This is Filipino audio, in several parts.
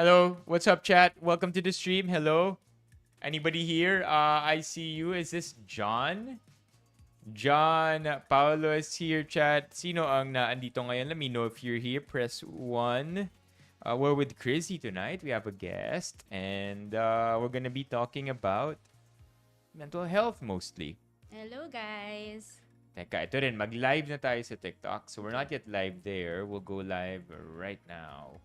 Hello, what's up, chat? Welcome to the stream. Hello, anybody here? I see you. Is this John? John Paulo is here, chat. Sino ang naandito ngayon? Let me know if you're here. Press 1. We're with Krizzy tonight. We have a guest, and we're gonna be talking about mental health mostly. Hello, guys. Teka, ito rin. Mag-live na tayo sa TikTok. So we're not yet live there. We'll go live right now.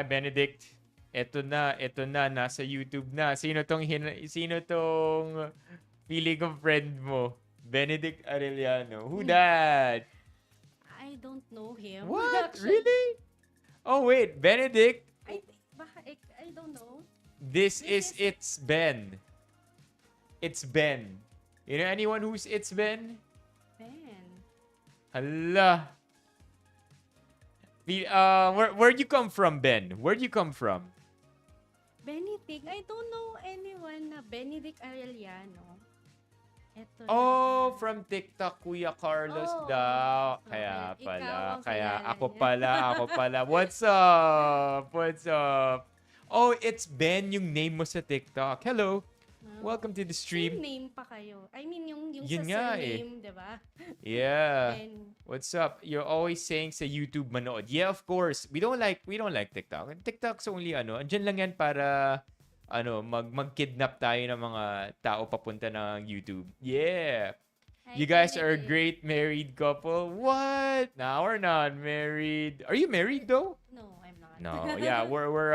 Benedict. Ito na, nasa YouTube na. Sino tong feeling of friend mo? Benedict Arellano. Who that? I don't know him. What? Actually, Really? Oh, wait. Benedict? I don't know. It's Ben. It's Ben. You know anyone who's It's Ben? Ben. Hala. Where'd you come from, Ben? Where'd you come from? Benedict. I don't know anyone na Benedict Arellano. Eto Oh, na. from TikTok, Kuya Carlos Oh, daw. so, Kaya ikaw pala. ang Kaya kilala ako niya. pala. What's up? What's up? Oh, it's Ben yung name mo sa TikTok. Hello. Welcome to the Same stream. name pa kayo. I mean, yung Yun sa nga surname, di ba? Yeah. Ben. What's up? You're always saying sa YouTube manood. Yeah, of course. We don't like TikTok. TikTok's only andyan lang yan para mag-kidnap tayo ng mga tao papunta ng YouTube. Yeah. Hi, You guys are a Benedict. great married couple. What? Now we're not married. Are you married though? No, I'm not. No. Yeah, we're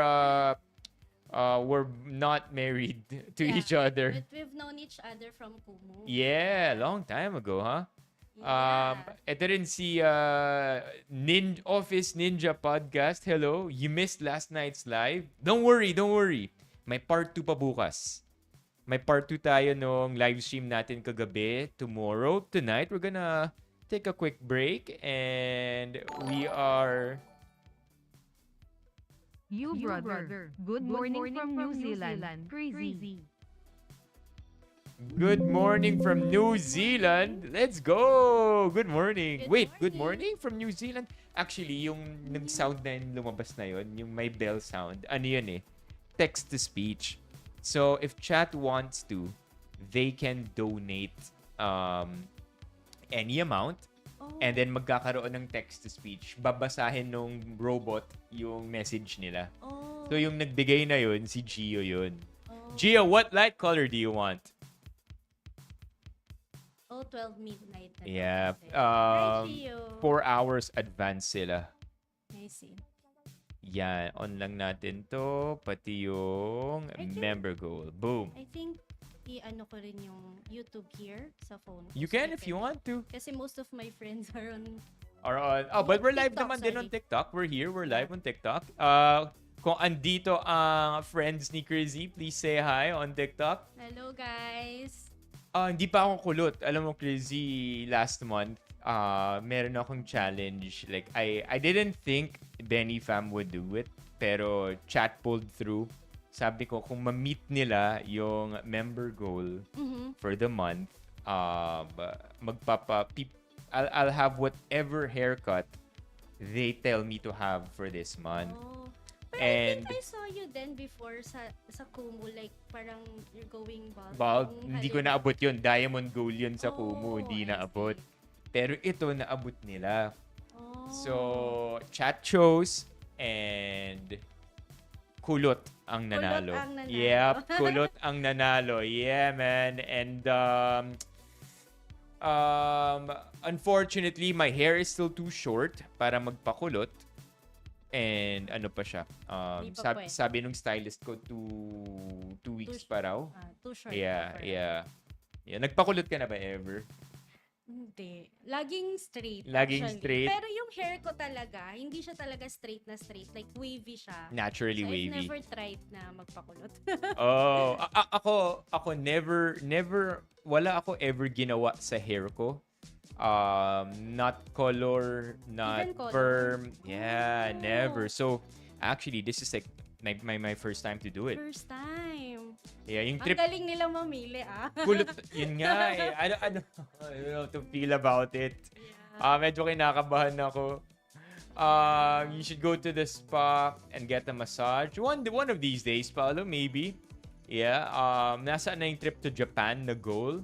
not married to Yeah, each other. But we've known each other from Kumu. Yeah, long time ago, huh? Yeah. Ito rin si Office Ninja Podcast. Hello. You missed last night's live? Don't worry. May part 2 pa bukas. May part 2 tayo nung live stream natin kagabi. Tomorrow, tonight, we're gonna take a quick break and we are... You brother. Good morning from New Zealand. Krizzy. Good morning from New Zealand. Let's go! Good morning. Good Wait, good morning. morning from New Zealand? Actually, yung nag-sound na yung lumabas na yun, yung may bell sound, ano yun eh? Text-to-speech. So, if chat wants to, they can donate any amount Oh. and then magkakaroon ng text-to-speech. Babasahin nung robot yung message nila. Oh. So, yung nagbigay na yun, si Gio yun. Oh. Gio, what light color do you want? Oh, 12 midnight na. Yeah. Hi, Gio. 4 hours advance sila. I see. Yan. On lang natin to. Pati yung I think- member goal. Boom. I think i-ano ko rin yung YouTube here sa phone ko. You So can I if you want to. Kasi most of my friends are on... But we're live TikTok, naman din on sorry. TikTok. We're here. We're live on TikTok. Kung andito ang friends ni Krizzy, please say hi on TikTok. Hello, guys! Hindi pa ako kulot. Alam mo, Krizzy, last month, meron akong challenge. Like, I didn't think Benny Fam would do it. Pero chat pulled through. Sabi ko, kung ma-meet nila yung member goal for the month, I'll have whatever haircut they tell me to have for this month. Oh. Pero And- I think I saw you then before sa Kumu, like parang you're going bald. Bald, Yung hindi ko halin- naabot yun. Diamond goal yun sa Oh, Kumu. Hindi I naabot. see. Pero ito, naabot nila. Oh. So, chat chose and kulot ang nanalo. Kulot ang nanalo. Yep, kulot ang nanalo. Yeah, man. And unfortunately, my hair is still too short para magpakulot. And ano pa siya? Di pa pwede. Sabi nung stylist ko, two weeks pa raw. Too short. Yeah, pa pala. yeah. Yeah, nagpakulot ka na ba ever? Hindi. Laging straight. Laging actually. straight? Pero yung hair ko talaga, hindi siya talaga straight na straight. Like wavy siya. Naturally So, wavy. I've never tried na magpakulot. Oh, ako never wala ako ever ginawa sa hair ko. Not color, not Even color? perm. Yeah, Oh. never. So, actually, this is like my first time to do it. First time. Yeah, yung Ang trip galing nila mamili, ah. kulot, yun nga eh. I don't know how to feel about it. Yeah. Medyo kinakabahan ako. You should go to the spa and get a massage. One of these days, Paolo, maybe. Yeah. Nasaan na yung trip to Japan na goal?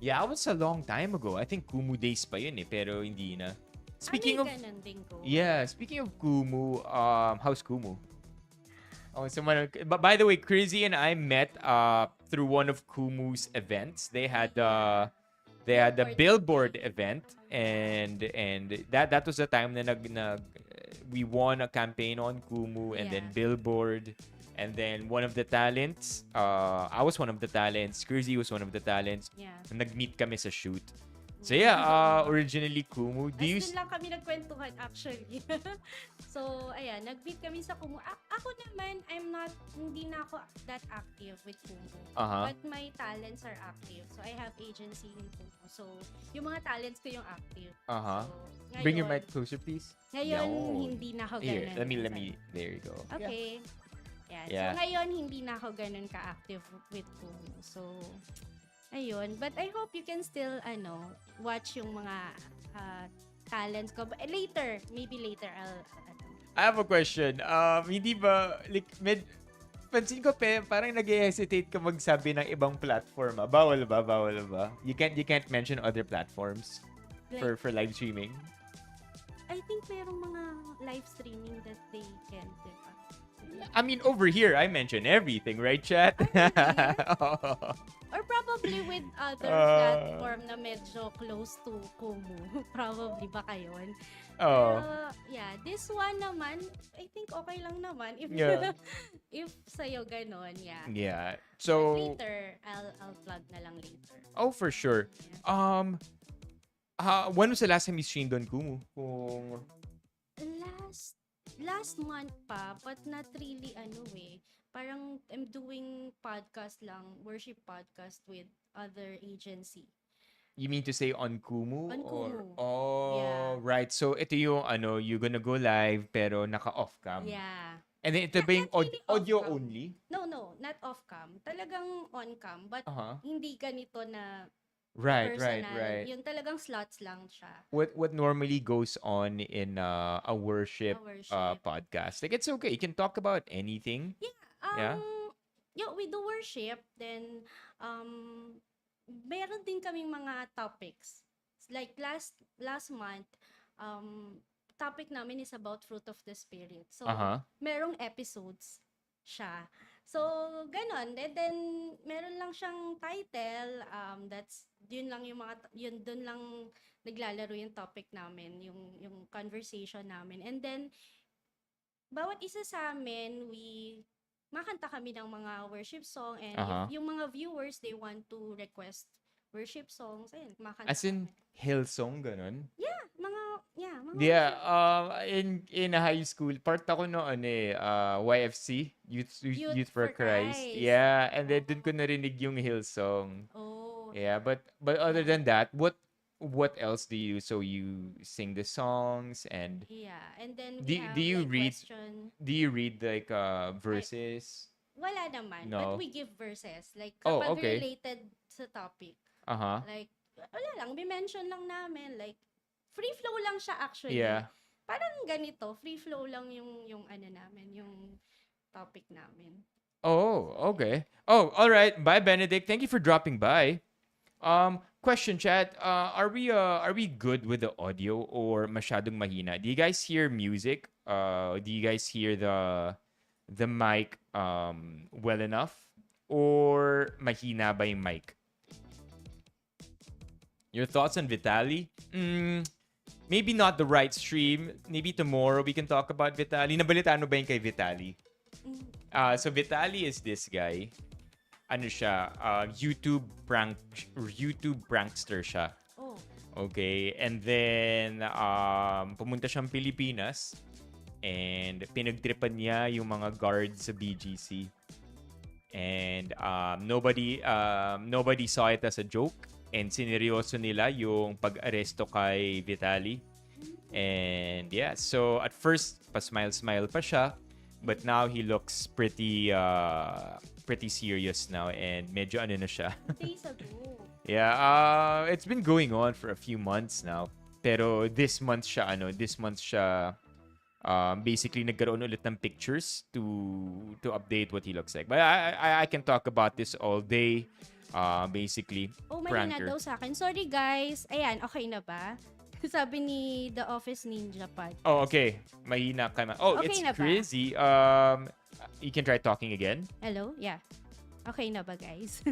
Yeah, it was a long time ago. I think Kumu days pa yun eh, pero hindi na. Speaking of, ganun din ko. yeah, speaking of Kumu, how's Kumu? Oh, someone. By the way, Krizzy and I met through one of Kumu's events. They had a billboard event, and that was the time na we won a campaign on Kumu, and then billboard, and then one of the talents, I was one of the talents, Krizzy was one of the talents. Yeah. Nag-meet kami sa shoot. So yeah, originally Kumu. Doon lang kami nagkwentuhan actually. So, ayan, nag-meet kami sa Kumu. Ako naman, hindi na ako that active with Kumu. But my talents are active. So, I have agency in Kumu. So, yung mga talents ko yung active. So, ngayon, Bring your mic closer, please. Ngayon, hindi na ako Here, ganun. let me, there you go. Okay. Yeah. Yeah. So, ngayon, hindi na ako ganun ka-active with Kumu. So, ayun. But I hope you can still, watch yung mga talents ko. But maybe later, I have a question. Hindi ba, pansin ko parang nag-hesitate ka magsabi ng ibang platform. Bawal ba? You can't mention other platforms for live streaming? I think merong mga live streaming that they can, diba? I mean, over here, I mention everything, right, chat? Or probably with other platform na medyo close to Kumu. Probably baka yun. Yeah, this one naman, I think okay lang naman. If if sa'yo ganon, yeah. Yeah. So, but later, I'll plug na lang later. Oh, for sure. Yeah. When was the last time you streamed on Kumu? Last month pa, but not really parang I'm doing podcast lang, worship podcast with other agency. You mean to say on Kumu? On Kumu. Yeah. Right. So ito yung you're gonna go live pero naka-off cam. Yeah. And then ito ba yung really audio off-cam. only? No, not off cam. Talagang on cam, but hindi ganito na Right. Yun talagang slots lang siya. What normally goes on in a worship, podcast? Like, it's okay. You can talk about anything. Yeah. We do worship. Then, meron din kaming mga topics. Like last month, topic namin is about fruit of the spirit. So, merong episodes siya. So, ganon. And then, meron lang siyang title. Doon lang naglalaro yung topic namin, yung conversation namin. And then, bawat isa sa amin, makanta kami ng mga worship song. And if yung mga viewers, they want to request worship songs, ayun, makanta As in, kami. Hillsong, ganon? Yeah, mga in high school, part ako noon YFC, Youth for Christ. Yeah, and then dun ko narinig yung Hillsong. Yeah, but other than that, what else do you do? So you sing the songs and and then do you read question. Do you read like verses? Wala naman, No. but we give verses like kapag okay. related sa topic. Like wala lang, we mention lang namin like free flow lang siya actually. Yeah. Parang ganito, free flow lang yung namin, yung topic namin. Oh, okay. Oh, all right. Bye, Benedict. Thank you for dropping by. Question, chat. Are we good with the audio or masyadong mahina? Do you guys hear music? Do you guys hear the mic well enough? Or mahina ba yung mic? Your thoughts on Vitali? Maybe not the right stream. Maybe tomorrow we can talk about Vitali. Nabalitaan mo ba yung kay Vitali? So Vitali is this guy. Ano siya? YouTube prankster siya. Oh. Okay. And then, pumunta siyang Pilipinas. And pinagtripan niya yung mga guards sa BGC. And nobody saw it as a joke. And sineryoso nila yung pag-aresto kay Vitali. And yeah, so at first, pa-smile-smile pa siya. But now he looks pretty serious now. And medyo ano na siya. Days ago. Yeah, it's been going on for a few months now. Pero this month siya basically nagkaroon ulit ng pictures to update what he looks like. But I can talk about this all day. Basically, Oh, mahina pranker. daw sa akin. Sorry guys. Ayan, okay na ba? Sabi ni The Office Ninja Oh, Podcast. okay. Mahina ka na. Oh, Okay it's na ba? Krizzy. You can try talking again. Hello? Yeah. Okay na ba guys?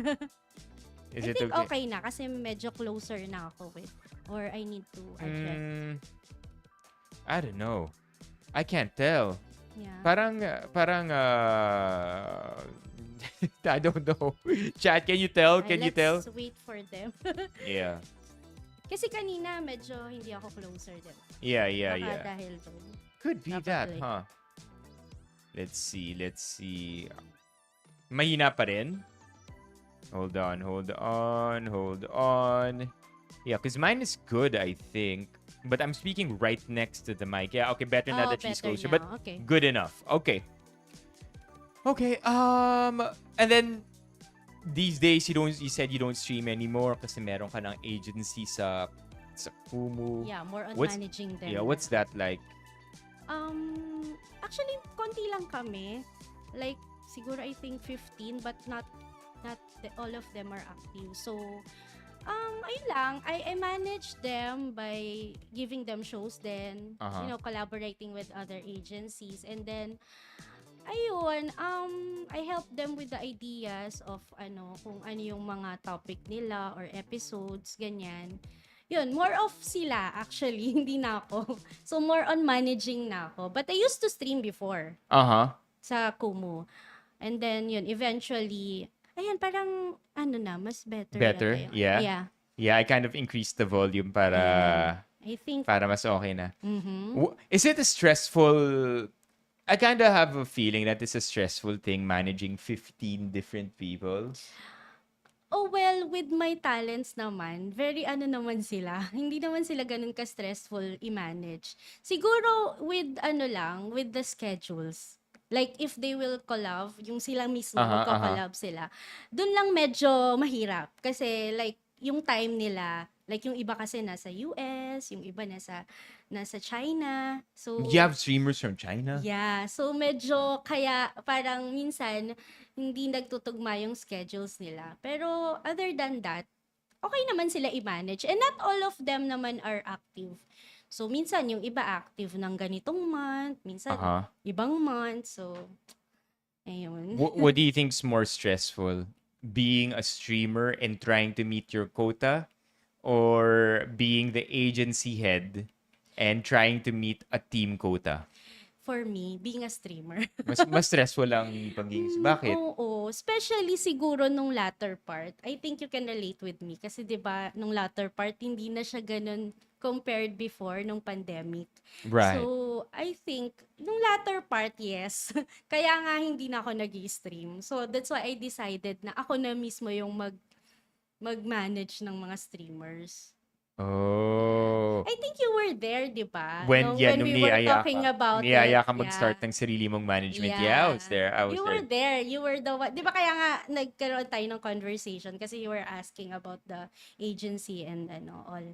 Is I it think okay? okay na kasi medyo closer na ako with or I need to adjust. I don't know. I can't tell. Yeah. Parang I don't know. Chat, can you tell? Can you tell? Let's wait for them. Yeah. Kasi kanina medyo hindi ako closer din. Yeah. Baka dahil doon. Could be that, Napag-like. huh? Let's see. Mahina pa rin. Hold on. Yeah, because mine is good, I think. But I'm speaking right next to the mic. Yeah, okay, better now that she's better closer. now. But Okay. good enough. Okay, and then these days, you said you don't stream anymore kasi meron ka ng agency sa Kumu. Yeah, more on What's- managing them. Yeah, what's that like? Actually, konti lang kami. Like, siguro I think 15, but not all of them are active. So, ayun lang. I manage them by giving them shows then, collaborating with other agencies. And then, ayun, I help them with the ideas of kung ano yung mga topic nila or episodes, ganyan. Yun, more of sila actually, hindi na ako. So, more on managing na ako. But I used to stream before sa Kumu. And then, yun, eventually, ayan, parang, mas better. Better? yata yun. Yeah. Yeah, I kind of increased the volume para I think, mas okay na. mhm. Is it a stressful... I kind of have a feeling that it's a stressful thing managing 15 different people. Oh, well, with my talents naman, very naman sila. Hindi naman sila ganun ka-stressful i-manage. Siguro with with the schedules. Like, if they will collab, yung sila mismo, magko-collab sila, dun lang medyo mahirap. Kasi, like, yung time nila, like, yung iba kasi nasa US, yung iba nasa China. So, You have streamers from China? yeah. So, medyo kaya parang minsan hindi nagtutugma yung schedules nila. Pero other than that, okay naman sila i-manage. And not all of them naman are active. So, minsan yung iba active ng ganitong month, minsan ibang month. So, ayun. What do you think's more stressful? Being a streamer and trying to meet your quota, or being the agency head and trying to meet a team quota? For me, being a streamer. Mas stressful ang pagiging. Bakit? Oo, especially siguro nung latter part. I think you can relate with me kasi 'di ba nung latter part hindi na siya ganun compared before nung pandemic. Right. So, I think nung latter part, yes. Kaya nga hindi na ako nag-i-stream. So, that's why I decided na ako na mismo yung mag-manage ng mga streamers. Oh. I think you were there, di ba? When we were talking about niyaya it. ka mag-start ng sarili mong management. Yeah. Yeah, I was there. You were there. You were the one. Di ba kaya nga nagkaroon tayo ng conversation kasi you were asking about the agency and all.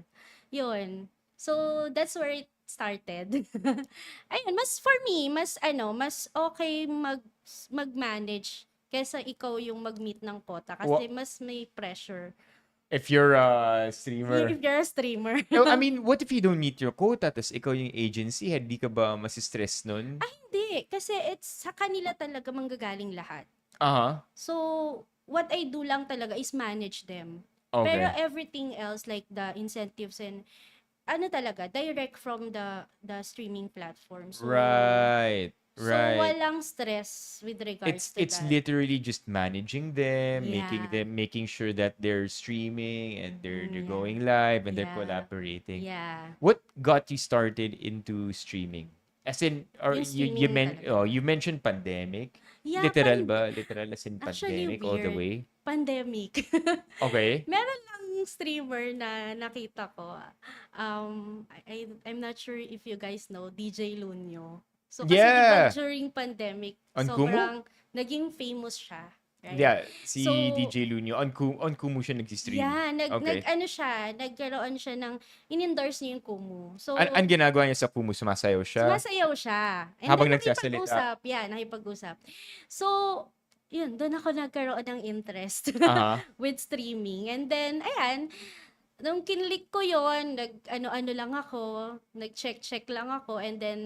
Yun. So, that's where it started. Ayun, for me, mas okay mag-manage kesa ikaw yung mag-meet ng quota kasi mas may pressure. If you're a streamer. If you're a streamer. No, I mean, what if you don't meet your quota tas ikaw yung agency head? Di ka ba masistress nun? Hindi. Kasi sa kanila talaga manggagaling lahat. So, what I do lang talaga is manage them. Okay. Pero everything else, like the incentives and talaga, direct from the streaming platform. So, Right. So, walang stress with regards to It's that. literally just managing them, Yeah. making sure that they're streaming and they're going live and they're Yeah. collaborating. Yeah. What got you started into streaming? As in, or Yung streaming you mentioned pandemic. Yeah, Literal ba? Literal as in Actually, pandemic all the weird. way? Pandemic. Okay. Meron lang streamer na nakita ko. I'm not sure if you guys know DJ Lunyo. So kasi Yeah. diba during pandemic, On sobrang naging famous siya. right? Yeah, si So, DJ Lunyo on Kumu siya nagsi-stream. yeah, Okay. ano siya, nagkaroon siya ng, in-endorse niya yung Kumu. So, An ginagawa niya sa Kumu? Sumasayaw siya sumasayaw siya. And habang then nagsasalita. nakipag-usap. Yeah, nakipag-usap. So, yun, doon ako nagkaroon ng interest Aha. with streaming. And then, ayan, nung kinlik ko yon, ano-ano lang ako, nag-check lang ako, and then,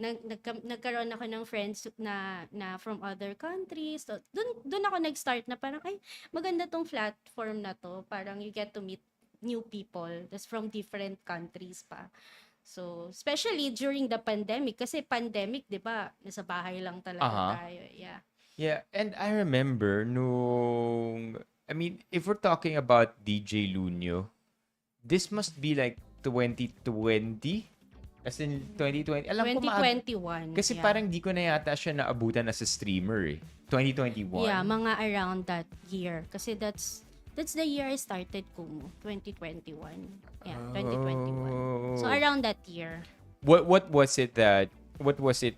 nagkaroon ako ng friends na from other countries. So, doon ako nag-start na parang, ay, maganda tong platform na to. Parang you get to meet new people that's from different countries pa. So, especially during the pandemic, kasi pandemic, 'di ba? Nasa bahay lang talaga Aha. tayo. Yeah. Yeah, and I remember I mean, if we're talking about DJ Lunyo, this must be like 2020? As in 2020. Alam ko 2021. kasi yeah. parang di ko na yata siya naabutan as a streamer eh. 2021. Yeah, mga around that year. Kasi that's the year I started Kumu, 2021. Yeah, 2021. So around that year. What was it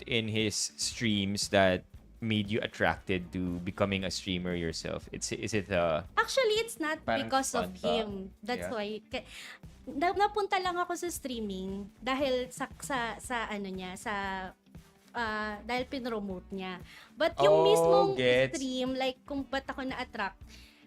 in his streams that made you attracted to becoming a streamer yourself? Is it Actually, it's not parang because of fun ba? him. That's Yeah. why napunta lang ako sa streaming dahil sa ano niya, sa dahil pinromote niya. But yung mismong gets. stream, like kung ba't ako na-attract,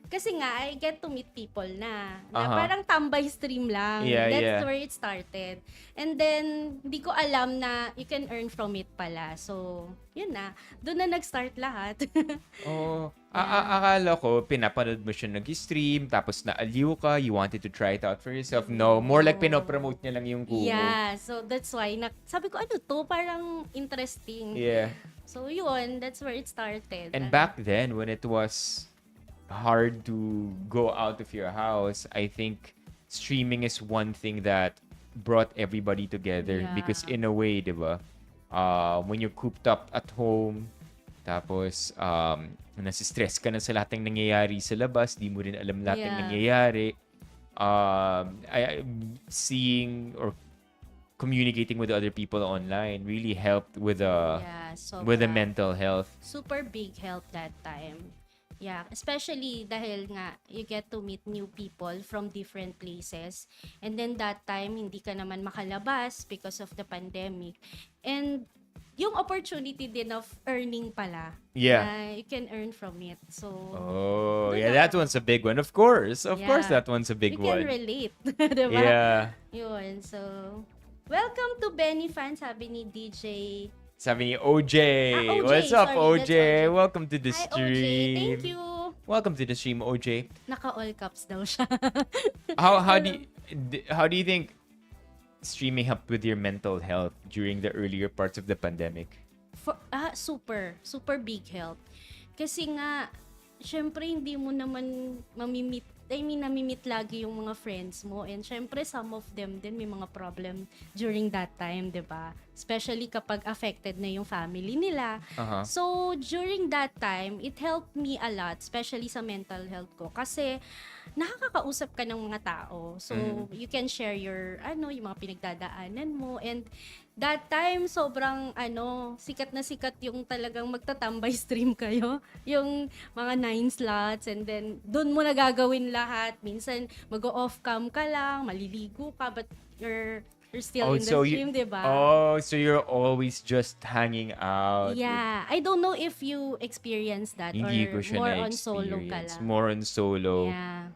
kasi nga, I get to meet people na Aha. parang tambay stream lang. Yeah, That's yeah. where it started. And then, hindi ko alam na you can earn from it pala. So, yun na. Doon na nag-start lahat. Oh, akala ko pinapanood mo siya nag-stream tapos naaliw ka, you wanted to try it out for yourself. No, more like pinopromote niya lang yung Kumu. Yeah, so that's why sabi ko, ano to? Parang interesting. Yeah. So, yun, that's where it started. And back then when it was hard to go out of your house, I think streaming is one thing that brought everybody together. Yeah. Because in a way, di ba, when you're cooped up at home, tapos nasistress ka na sa lahat ng nangyayari sa labas, di mo rin alam lahat ng Yeah. nangyayari, seeing or communicating with other people online really helped with the sobra. mental health. Super big help that time. Yeah, especially dahil nga you get to meet new people from different places. And then that time, hindi ka naman makalabas because of the pandemic. And yung opportunity din of earning pala. Yeah. You can earn from it. So, Oh, Doon yeah, that one's a big one. Of course. Of Yeah. course that one's a big you one. can relate. Diba? Yeah. Yun, so, welcome to Benny Fan, sabi ni DJ. Sabi ni OJ. OJ, What's up, sorry, OJ? that's OJ. Welcome to the Hi, stream. OJ. Thank you. Welcome to the stream, OJ. Naka-all caps daw siya. How do you think streaming helped with your mental health during the earlier parts of the pandemic? Super big help. Kasi nga, syempre hindi mo naman namimit lagi yung mga friends mo. And syempre, some of them din may mga problem during that time, di ba? Especially kapag affected na yung family nila. Uh-huh. So, during that time, it helped me a lot, especially sa mental health ko. Kasi, nakakausap ka ng mga tao. So, you can share your, yung mga pinagdadaanan mo. And, that time, sobrang, sikat na sikat yung talagang magtatambay stream kayo. Yung mga 9 slots, and then, doon mo na gagawin lahat. Minsan, mag-off cam ka lang, maliligo ka, but you're still in the stream, diba? Oh, so you're always just hanging out. Yeah. I don't know if you experienced that Hindi ko or siya more on solo ka na-experience. lang. More on solo. Yeah.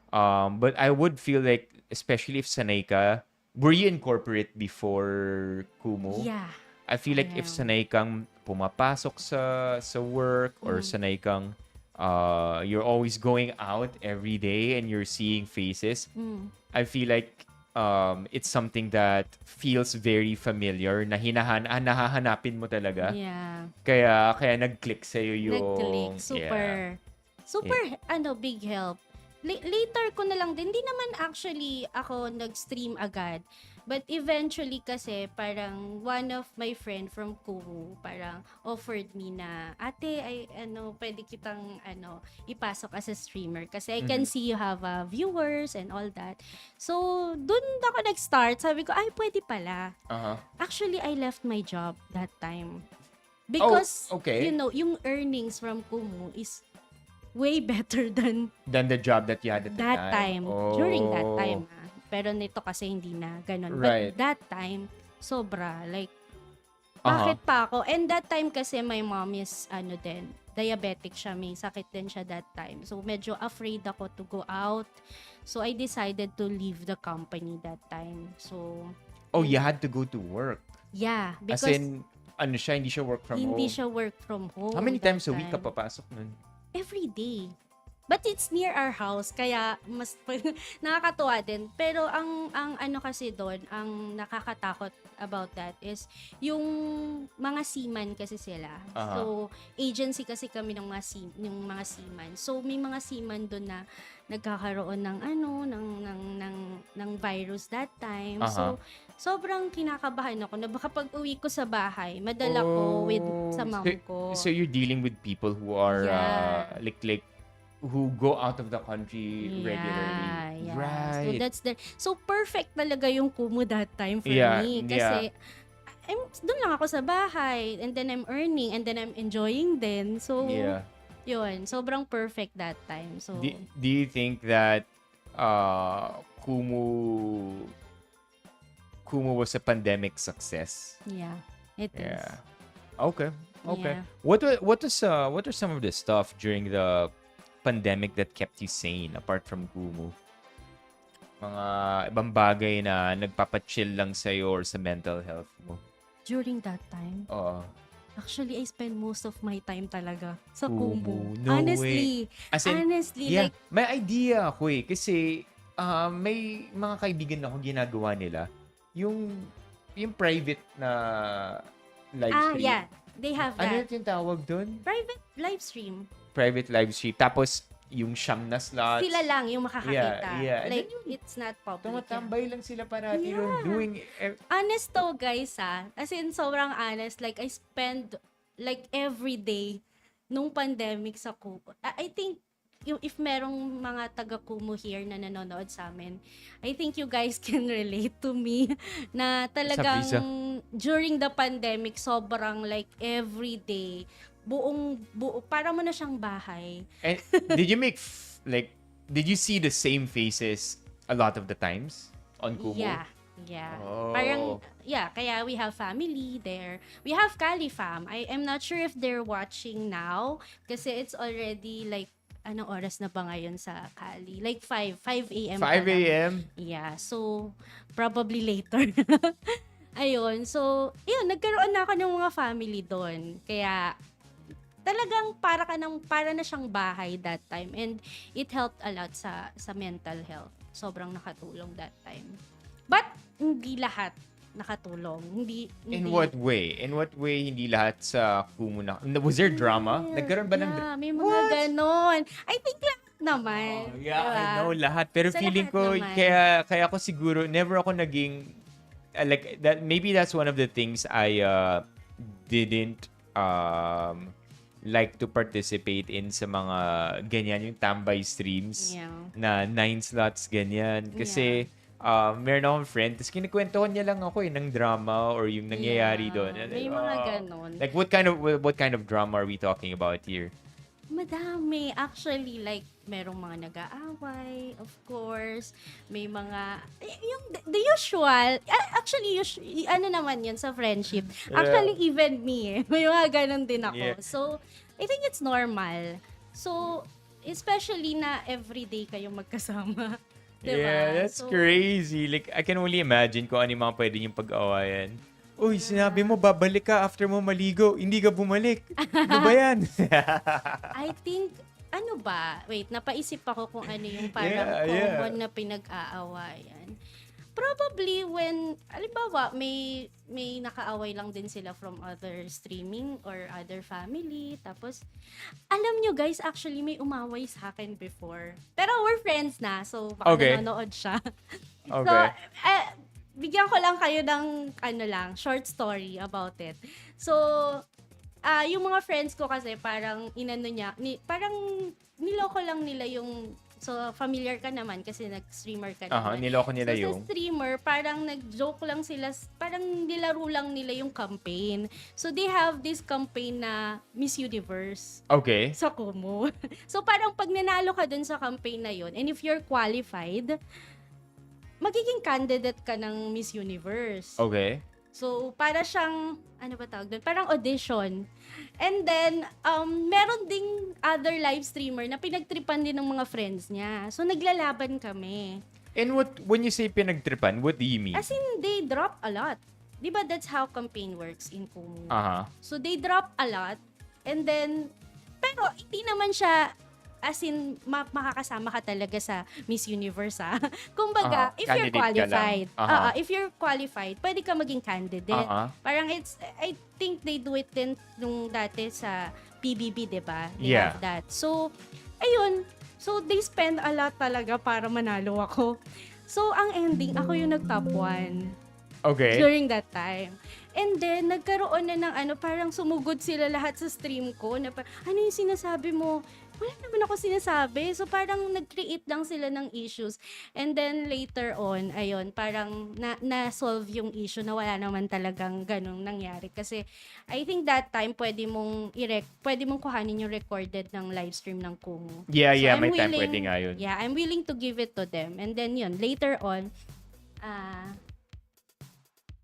But I would feel like, especially if sanay ka, were you in corporate before Kumu? Yeah. I feel like if sanay kang pumapasok sa work or sanay kang you're always going out every day and you're seeing faces, I feel like it's something that feels very familiar na nahahanapin mo talaga. Yeah. Kaya nag-click sa'yo yung... Nag-click. Super, big help. Later ko na lang din. Hindi naman actually ako nag-stream agad. But eventually kasi parang one of my friend from Kumu parang offered me na, ate, pwede kitang ipasok as a streamer kasi I can see you have viewers and all that. So, dun ako nag-start. Sabi ko, ay, pwede pala. Uh-huh. Actually, I left my job that time. Because, okay. yung earnings from Kumu is way better than Than the job that you had at the that time. During that Oh. time. Pero nito kasi hindi na ganun. Right. But that time, sobra. Like, Uh-huh. bakit pa ako? And that time kasi my mom is, diabetic siya. May sakit din siya that time. So, medyo afraid ako to go out. So, I decided to leave the company that time. So, Oh, you had to go to work. yeah. As Because in, ano siya, hindi siya work from hindi home. siya work from home. How many that times a week ka time. papasok nun? Every day. But it's near our house, kaya mas nakakatuwa din. Pero ang ano kasi doon, ang nakakatakot about that is yung mga seaman kasi sila. Aha. So, agency kasi kami ng mga seaman. So, may mga seaman doon na nagkakaroon ng ng virus that time. Aha. So, sobrang kinakabahan ako na baka pag uwi ko sa bahay, madala ko with sa mom ko. So you're dealing with people who are Yeah. like who go out of the country regularly. Yeah. Right. So that's so perfect talaga yung Kumu that time for Yeah, me kasi doon lang ako sa bahay and then I'm earning and then I'm enjoying din. So Yeah. yun, sobrang perfect that time. So Do you think that Kumu was a pandemic success? yeah, it is. Yeah. Okay. Yeah. What are some of the stuff during the pandemic that kept you sane apart from Kumu? Mga ibang bagay na nagpapachill lang sa'yo or sa mental health mo? During that time, Oo. actually I spend most of my time talaga sa Kumu. Kumu. No Honestly, As in, like may idea ako eh. Kasi may mga kaibigan ako ginagawa nila. Yung private na live stream. yeah, they have Ano that. yung tawag doon? Private live stream. Private live stream. Tapos, yung siyam na slots. Sila lang yung makakakita. Yeah. And Like, then it's not public. tumatambay lang sila parati Yeah. doing... Honest to, guys, As in, sobrang honest. Like, I spend, like, every day nung pandemic sa Kumu. I think, if merong mga taga-Kumu here na nanonood sa amin, I think you guys can relate to me na talagang Isa. during the pandemic, sobrang, like, every day, buo, para mo na siyang bahay. And did you did you see the same faces a lot of the times on Kumu? Yeah. Oh. Parang, kaya we have family there. We have Kali fam. I am not sure if they're watching now kasi it's already like, anong oras na ba ngayon sa Kali? Like 5 a.m. 5 pa lang. a.m.? Yeah, so probably later. Ayun, so, nagkaroon na ako ng mga family doon. Kaya, talagang para na siyang bahay that time, and it helped a lot sa mental health. Sobrang nakatulong that time, but hindi lahat nakatulong. In what way hindi lahat sa Kumu na? Was there drama? Nagkaroon ba ng may mga ganon. I think lahat naman. Yeah, diba? I know lahat. Pero Sa feeling lahat ko, naman. kaya ako siguro, never ako naging, like, that. Maybe that's one of the things I didn't like to participate in sa mga ganyan, yung tambay streams na 9 slots ganyan. Kasi, meron akong friend, tapos kinikwentuhan niya lang ako ng drama or yung nangyayari doon. May mga ganon. Like, what kind of drama are we talking about here? Madami. Actually, like, merong mga nag-aaway, of course. May mga, yung the usual. Actually, ano naman yun sa friendship. Actually, even me, may mga ganon din ako. Yeah. So, I think it's normal. So, especially na everyday kayong magkasama. Diba? Yeah, that's crazy. Like, I can only imagine kung ano yung mga pwede niyong pag-awayan. Uy, sinabi mo, babalik ka after mo maligo. Hindi ka bumalik. Ano ba yan? I think, napaisip ako kung ano yung parang common na pinag-aawayan. Probably when, halimbawa, may nakaaway lang din sila from other streaming or other family. Tapos, alam nyo guys, actually may umaway sa akin before. Pero we're friends na, so baka nanonood siya. Okay. So, bigyan ko lang kayo ng short story about it. So, yung mga friends ko kasi parang inano niya, parang niloko lang nila yung, so familiar ka naman kasi nag-streamer ka naman. Niloko nila So yung... sa streamer, parang nag-joke lang sila, parang nilaro lang nila yung campaign. So they have this campaign na Miss Universe Okay. sa Kumu. So parang pag nanalo ka dun sa campaign na yun, and if you're qualified, magiging candidate ka ng Miss Universe. Okay. So, para siyang, ano ba tawag doon? Parang audition. And then, meron ding other live streamer na pinagtripan din ng mga friends niya. So, naglalaban kami. And when you say pinagtripan, what do you mean? As in, they drop a lot. Diba that's how campaign works in Kumu? So, they drop a lot. And then, pero hindi naman siya as in, makakasama ka talaga sa Miss Universe, ha? Kumbaga, if you're qualified, if you're qualified, pwede ka maging candidate. Parang I think they do it din nung dati sa PBB, diba? They have that. So, ayun. So, they spend a lot talaga para manalo ako. So, ang ending, ako yung nag-top 1. Okay. During that time. And then, nagkaroon na ng parang sumugod sila lahat sa stream ko na ano yung sinasabi mo? Wala naman ako sinasabi. So, parang nag-create lang sila ng issues. And then, later on, ayun, parang na-solve yung issue na wala naman talagang ganong nangyari. Kasi, I think that time, pwede mong kuhanin yung recorded ng live stream ng Kumu. Yeah, so, may time pwede nga yun. Yeah, I'm willing to give it to them. And then, yun, later on,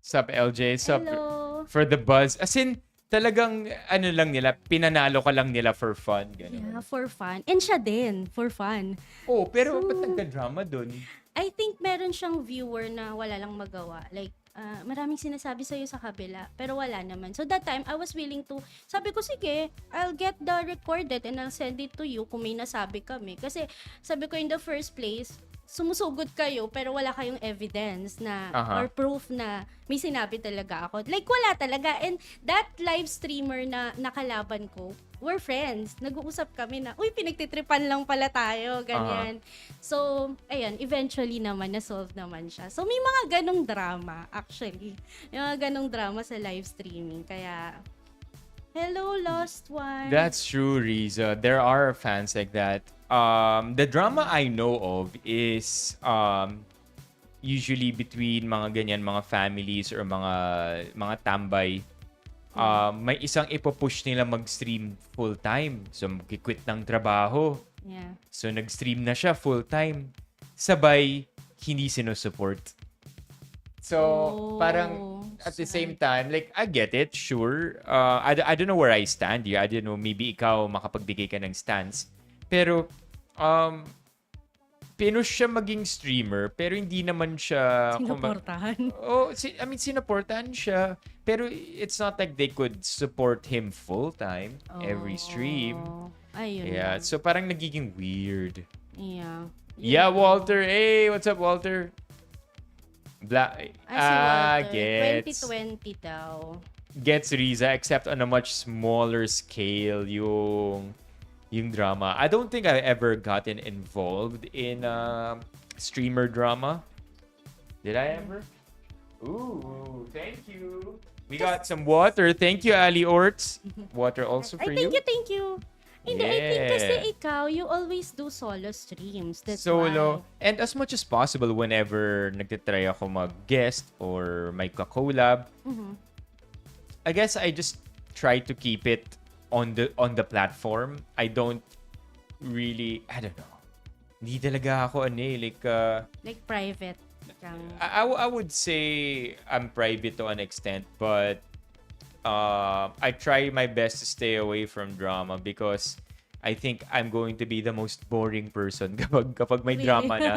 Sup, LJ? Sup? Hello. For the buzz. As in, talagang, lang nila, pinanalo ka lang nila for fun. Ganun. Yeah, for fun. And siya din, for fun. Oh, pero ba't nagka-drama dun? I think meron siyang viewer na wala lang magawa. Like, maraming sinasabi sa'yo sa kabila, pero wala naman. So that time, I was willing to, sabi ko, sige, I'll get the recorded and I'll send it to you kung may nasabi kami. Kasi, sabi ko in the first place, sumusugod kayo pero wala kayong evidence na or proof na may sinabi talaga ako. Like, wala talaga. And that live streamer na nakalaban ko, we're friends. Nag-uusap kami na, uy, pinagtitripan lang pala tayo. Ganyan. So, ayan, eventually naman, na-solve naman siya. So, may mga ganong drama, actually. May mga ganong drama sa live streaming. Kaya, hello, lost one. That's true, Riza. There are fans like that. The drama I know of is usually between mga ganyan, mga families or mga tambay. May isang ipopush nila mag-stream full-time. So, mag-quit ng trabaho. Yeah. So, nag-stream na siya full-time. Sabay, hindi sinusupport. So, parang at the same time, like, I get it, sure. I don't know where I stand here. I don't know, maybe ikaw makapagbigay ka ng stance. Pero, pinush siya maging streamer, pero hindi naman siya... Sinuportahan. Sinuportahan siya. Pero it's not like they could support him full-time, every stream. Ayun. Yeah, so parang nagiging weird. Yeah. Yeah, Walter. Hey, what's up, Walter? Si Walter. Gets. 2020 daw. Gets, Riza, except on a much smaller scale yung drama. I don't think I ever gotten involved in streamer drama. Did I ever? Ooh, thank you. We got some water. Thank you, Ali Orts. Water also for you. Thank you. Hindi, I think kasi ikaw, you always do solo streams. That's Solo. why. And as much as possible, whenever nagtitry ako mag-guest or may ka-collab, I guess I just try to keep it on the platform. I don't really, I don't know. Hindi talaga ako like private. I would say I'm private to an extent, but I try my best to stay away from drama because I think I'm going to be the most boring person kapag may drama na.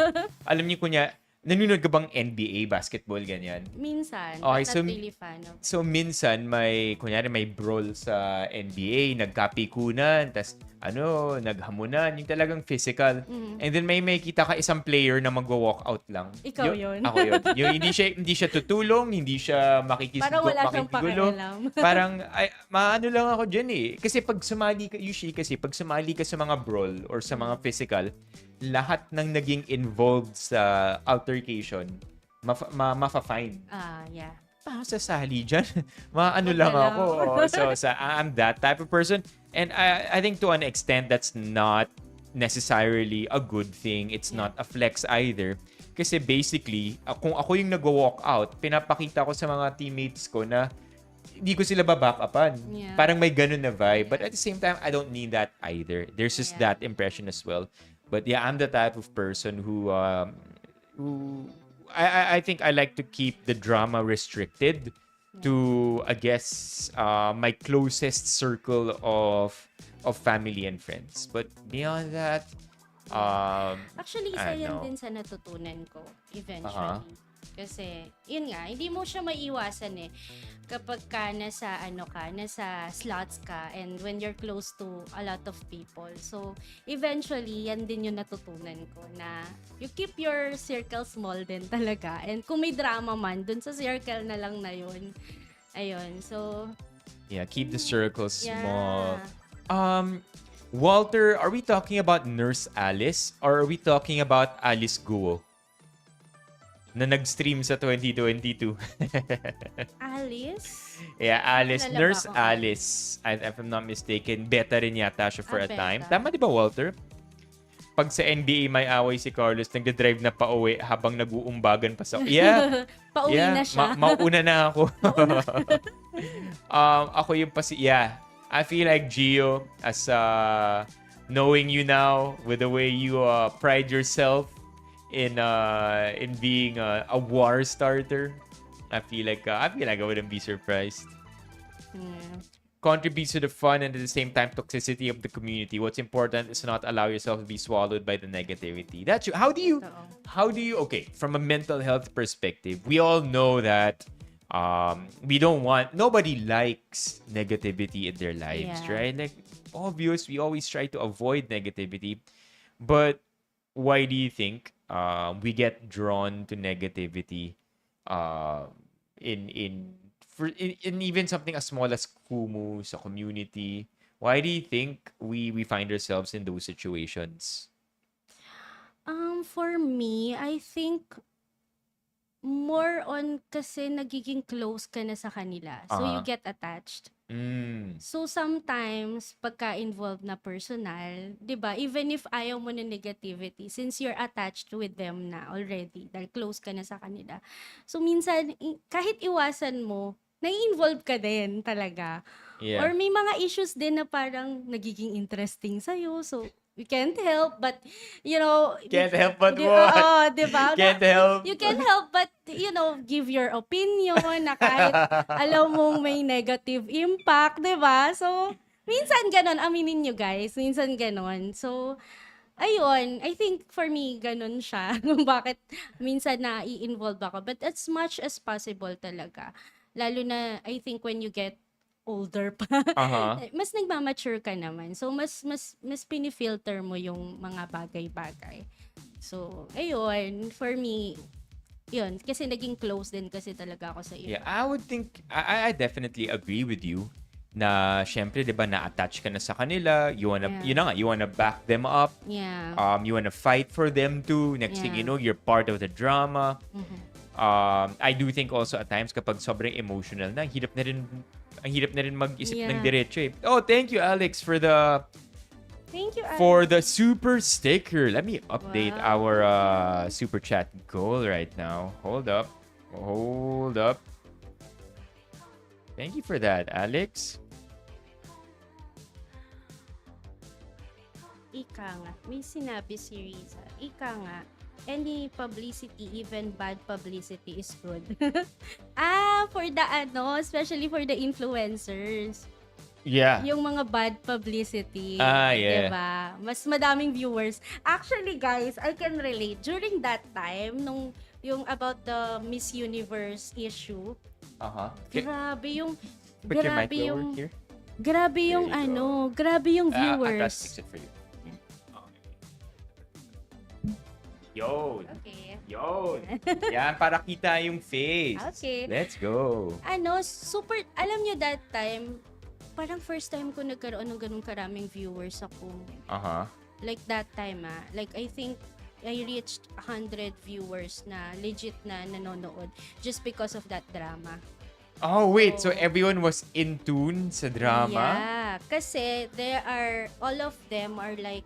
Alam niyo kunya, nanonood ka bang NBA basketball ganyan? Minsan. Okay, Not really fan of. So minsan may brawl sa NBA, nagkapikunan, tas naghamunan, yung talagang physical. And then may kita ka isang player na magwo-walk out lang. Ikaw yun. Ako yun. Yung hindi siya tutulong, hindi siya parang wala siyang pakialam. Parang maano lang ako diyan eh. Kasi pag sumali ka sa mga brawl or sa mga physical, lahat ng naging involved sa altercation, mafa-fine. Yeah. sasali dyan. Mga ano Wag lang na lang. ako. Oh. I'm that type of person. And I think to an extent, that's not necessarily a good thing. It's not a flex either. Kasi basically, kung ako yung nag-walk out, pinapakita ko sa mga teammates ko na hindi ko sila baback upan. Yeah. Parang may ganun na vibe. But at the same time, I don't need that either. There's just Yeah. that impression as well. But yeah, I'm the type of person who I think I like to keep the drama restricted to, I guess, my closest circle of family and friends. But beyond that, Actually, I isa yan know. din sa natutunan ko eventually. Kasi, yun nga, hindi mo siya maiiwasan eh. Kapag ka nasa slots ka and when you're close to a lot of people. So, eventually, yan din yung natutunan ko na you keep your circle small din talaga. And kung may drama man, dun sa circle na lang na yun. Ayun, so... yeah, keep the circle small. Yeah. Walter, are we talking about Nurse Alice or are we talking about Alice Guo? Na nag-stream sa 2022. Alice? Yeah, Alice. Nalala Nurse ko. Alice. If I'm not mistaken, beta rin yata siya for a Beta. time. Tama di ba, Walter? Pag sa NBA may away si Carlos, nagda-drive na pauwi habang nag-uumbagan pa sa... Yeah. Pauwi na siya. Mauna na ako. Ako yung yeah. I feel like Gio, as knowing you now, with the way you pride yourself in being a war starter, I feel like I wouldn't be surprised. Yeah. Contributes to the fun and at the same time toxicity of the community. What's important is to not allow yourself to be swallowed by the negativity. That's how do you okay, from a mental health perspective, we all know that nobody likes negativity in their lives, right? Like, obvious, we always try to avoid negativity. But why do you think we get drawn to negativity in even something as small as Kumu sa community? Why do you think we find ourselves in those situations? For me, I think more on kasi nagiging close ka na sa kanila. So, you get attached. So, sometimes, pagka-involved na personal, di ba, even if ayaw mo na negativity, since you're attached with them na already, dahil close ka na sa kanila. So, minsan, kahit iwasan mo, nai-involve ka din talaga. Yeah. Or may mga issues din na parang nagiging interesting sa'yo. So, you can't help but, Can't help but what? Diba? Can't help. You can't help but, give your opinion na kahit alam mong may negative impact, diba? So, minsan ganon, aminin nyo guys, minsan ganon. So, ayun, I think for me, ganon siya. Kung bakit minsan na-i-involve ako. But as much as possible talaga. Lalo na, I think when you get older pa, mas nagmamature ka naman. So, mas pinifilter mo yung mga bagay-bagay. So, ayun, for me, yun, kasi naging close din kasi talaga ako sa iba. Yeah, I would think, I definitely agree with you na syempre, di ba, na-attach ka na sa kanila, you wanna back them up, you wanna fight for them too, next thing you know, you're part of the drama. I do think also at times kapag sobrang emotional na, ang hirap na rin mag-isip ng diretso eh. Oh, thank you Alex for the super sticker. Let me update our super chat goal right now. Hold up. Thank you for that, Alex. Ika nga, may sinabi si Riza. Ika nga, any publicity, even bad publicity is good. For the especially for the influencers. Yeah. Yung mga bad publicity. Yeah. Diba? Mas madaming viewers. Actually, guys, I can relate. During that time, yung about the Miss Universe issue, grabe yung Put your mic over here. Grabe yung grabe yung viewers. I'll fix it for you. Yun. Okay. Yun. Yan, para kita yung face. Okay. Let's go. Super, alam nyo that time, parang first time ko nagkaroon ng ganun karaming viewers ako. Like that time, like I think I reached 100 viewers na legit na nanonood just because of that drama. Oh, wait. So So, everyone was in tune sa drama? yeah. Kasi all of them are like,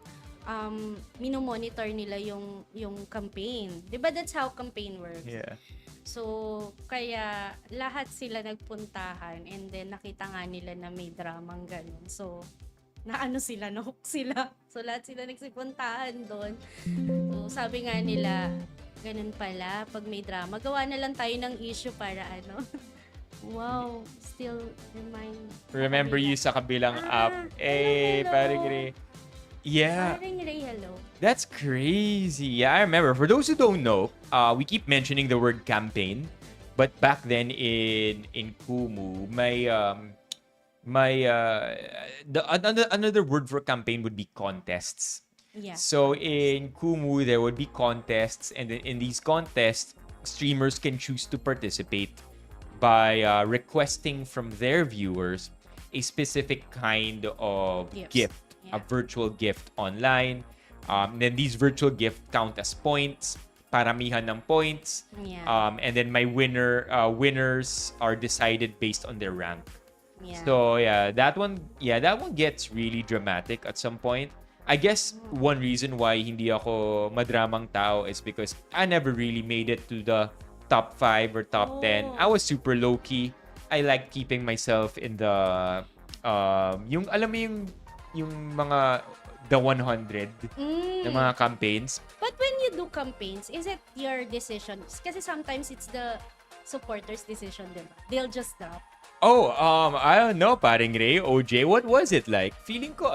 minomonitor nila yung campaign. Diba that's how campaign works? Yeah. So, kaya lahat sila nagpuntahan and then nakita nga nila na may dramang ganun. So, nahook sila. So, lahat sila nagsipuntahan doon. So, sabi nga nila, ganun pala, pag may drama, gawa na lang tayo ng issue para wow, still Remember you sa kabilang app. hello. Parang Ray. Yeah. Parang Ray, hello. That's crazy. Yeah, I remember. For those who don't know, we keep mentioning the word campaign, but back then in Kumu, another word for campaign would be contests. Yeah. So in Kumu, there would be contests, and then in these contests, streamers can choose to participate by requesting from their viewers a specific kind of gift, a virtual gift online. Then these virtual gift count as points, paramihan ng points. Yeah. And then my winners are decided based on their rank. Yeah. So that one gets really dramatic at some point. I guess one reason why hindi ako madramang tao is because I never really made it to the top 5 or top 10. I was super low key. I like keeping myself in the yung alam mo yung mga the 100 na mga campaigns. But when you do campaigns, is it your decision? Kasi sometimes it's the supporters' decision, diba? They'll just drop. Oh, I don't know, paring Ray, OJ, what was it like? Feeling ko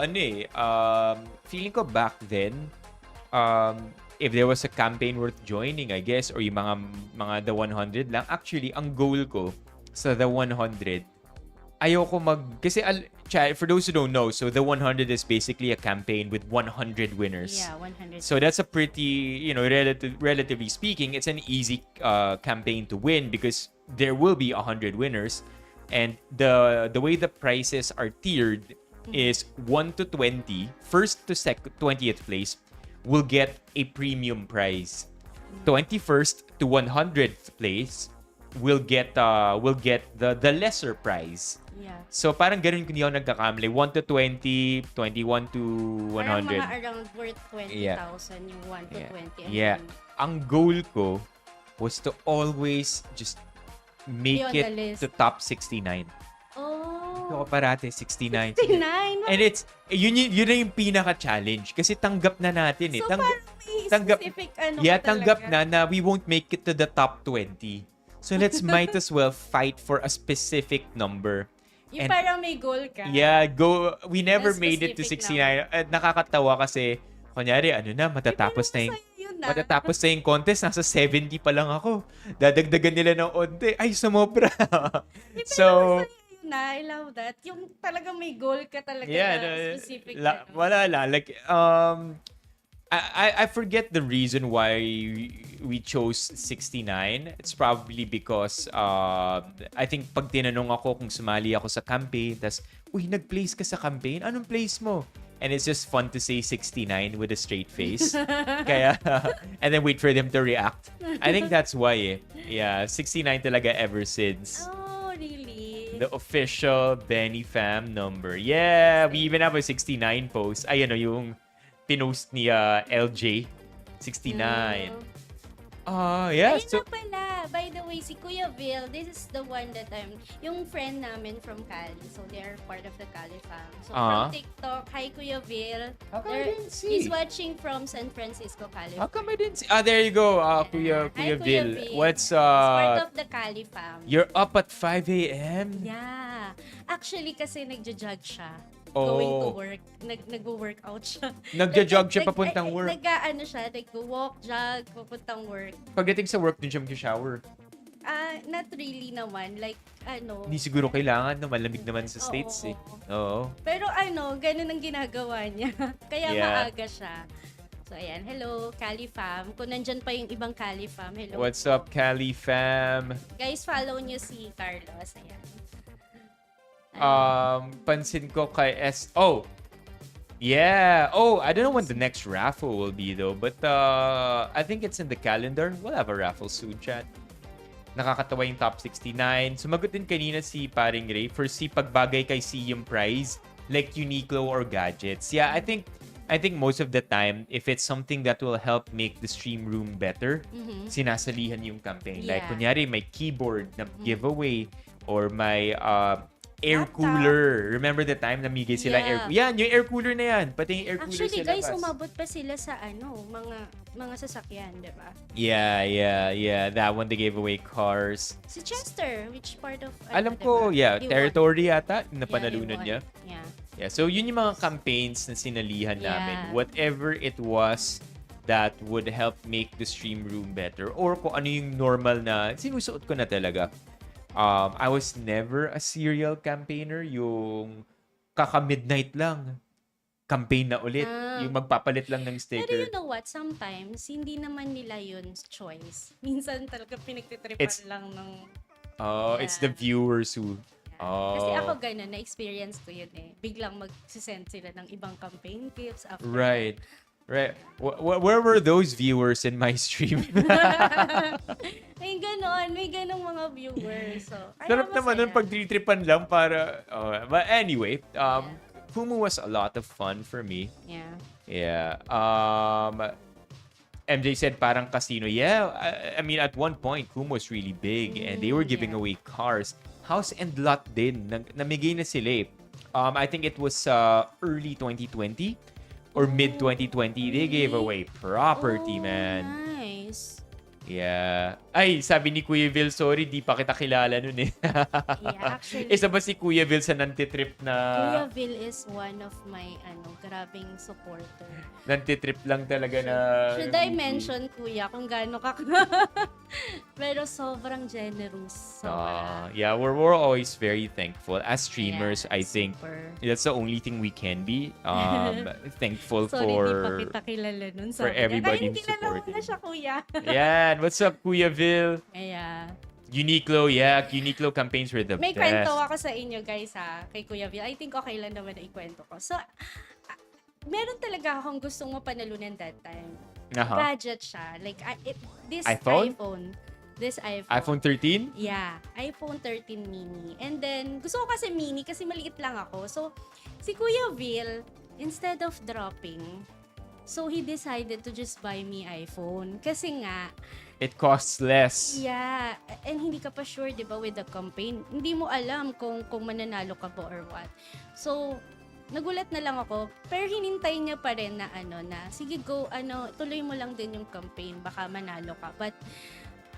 feeling ko back then, if there was a campaign worth joining, I guess, or yung mga the 100 lang. Actually, ang goal ko sa the 100, ayoko kasi for those who don't know, so the 100 is basically a campaign with 100 winners. Yeah, 100. So that's a pretty, relatively speaking, it's an easy campaign to win because there will be 100 winners. And the way the prices are tiered is 1 to 20, first to 20th place will get a premium prize. 21st to 100th place will get the lesser prize. Yeah. So parang ganun kung di ako nagkakamali. 1 to 20, 21 to 100. Parang mga around worth 20,000 yung 1 to 20. Yeah. Ang goal ko was to always just make it to top 69. Oh. Ako parate 69. 69. And it's yun na yung pinaka-challenge kasi tanggap na natin eh. So parang may specific tanggap na we won't make it to the top 20. So let's might as well fight for a specific number. Yung parang may goal ka. Yeah, we never made it to 69. At nakakatawa kasi kunyari matatapos na yung contest, nasa 70 pa lang ako. Dadagdagan nila ng onte. Ay, sumobra. So I love that. Yung talagang may goal ka talaga specific. Wala lang. Like, I forget the reason why we chose 69. It's probably because I think pag tinanong ako kung sumali ako sa campaign, tas, nag-place ka sa campaign? Anong place mo? And it's just fun to say 69 with a straight face. Kaya, and then wait for them to react. I think that's why Yeah, 69 talaga ever since. Oh, really? The official Benny Fam number. Yeah, we even have a 69 post. Ayan yung pinost ni LJ. 69. Yeah. Ayun na pala. By the way, si Kuya Bill, this is the one that yung friend namin from Cali. So, they're part of the Cali fam. So, from TikTok, hi Kuya Bill. How come I didn't see? He's watching from San Francisco, Cali. How come I didn't see? There you go, Kuya Bill. What's He's part of the Cali fam. You're up at 5 a.m.? Yeah. Actually, kasi nagja-jog siya. Oh. Going to work. Nag-workout siya. Nagja-jog siya papuntang work. Nag-walk, jog, papuntang work. Pagdating sa work, dun siya mag-shower. Not really naman. Like, Hindi siguro kailangan, malamig naman sa States eh. Oo. Pero ganun ang ginagawa niya. Kaya maaga siya. So, ayan. Hello, Cali fam. Kung nandyan pa yung ibang Cali fam, hello. What's up, Cali fam? Guys, follow nyo si Carlos. Ayan. Pansin ko kay Yeah. Oh, I don't know when the next raffle will be though, but I think it's in the calendar. We'll have a raffle soon, chat. Nakakatawa yung top 69. Sumagot din kanina si Paring Ray for si pagbagay kay C yung prize, like Uniqlo or gadgets. Yeah, I think most of the time, if it's something that will help make the stream room better, sinasalihan yung campaign. Like, Yeah. kunyari, may keyboard na giveaway or may air Laptop. cooler. Remember the time namigay sila air cooler? Yan, yung air cooler na yan. Pati yung air cooler Actually, sa guys, labas. umabot pa sila sa mga sasakyan, di ba? Yeah. That one, they gave away cars. Si Chester, which part of... Alam diba? ko, yeah, He won. territory yata, Yeah, napanalunan he niya. won. Yeah. Yeah, so yun yung mga campaigns na sinalihan namin. Yeah. Whatever it was that would help make the stream room better or kung ano yung normal na sinusuot ko na talaga. I was never a serial campaigner. Yung kaka-midnight lang. Campaign na ulit. Yung magpapalit lang ng sticker. Pero you know what? Sometimes, hindi naman nila yun choice. Minsan talaga pinagtitripan lang ng... Oh, it's the viewers who... Oh. Kasi ako ganun, na-experience ko yun eh. Biglang mag-send sila ng ibang campaign tips after. Right. Where were those viewers in my stream? May ganong mga viewers. So, Sarap naman nun pag tritripan lang para... but anyway, Kumu was a lot of fun for me. Yeah. MJ said parang casino. Yeah, I mean, at one point, Kumu was really big and they were giving away cars. House and lot din. Namigay na sila eh. I think it was early 2020 or mid 2020. They gave away property, man. Nice. Yeah. Ay, sabi ni Kuya Vil, sorry, di pa kita kilala nun eh. Yeah, actually. Isa ba si Kuya Vil sa nantitrip na... Kuya Vil is one of my, grabing supporter. Nantitrip lang talaga na... Should I mention, Kuya, kung gaano ka... Pero sobrang generous. Yeah, we're always very thankful. As streamers, Yeah, I think super. that's the only thing we can be. Thankful Sorry, for... di pa kita kilala nun. for everybody who's supporting. supporting. Kahit kilala mo na siya, Kuya. Yan. What's up, Kuya Vil? Yeah. Uniqlo, yeah. Uniqlo campaigns were the May best. kwento ako sa inyo, guys, kay Kuya Vil. I think okay lang naman na ikwento ko. So, meron talaga akong gustong mapanalunan that time. Gadget siya. Like, this iPhone. This iPhone. iPhone 13? Yeah. iPhone 13 mini. And then, gusto ko kasi mini kasi maliit lang ako. So, si Kuya Vil, instead of dropping, so he decided to just buy me iPhone. Kasi nga, it costs less. yeah. And hindi ka pa sure, di ba, with the campaign. Hindi mo alam kung mananalo ka ba or what. So, nagulat na lang ako. Pero hinintay niya pa rin na sige go, tuloy mo lang din yung campaign. Baka manalo ka. But,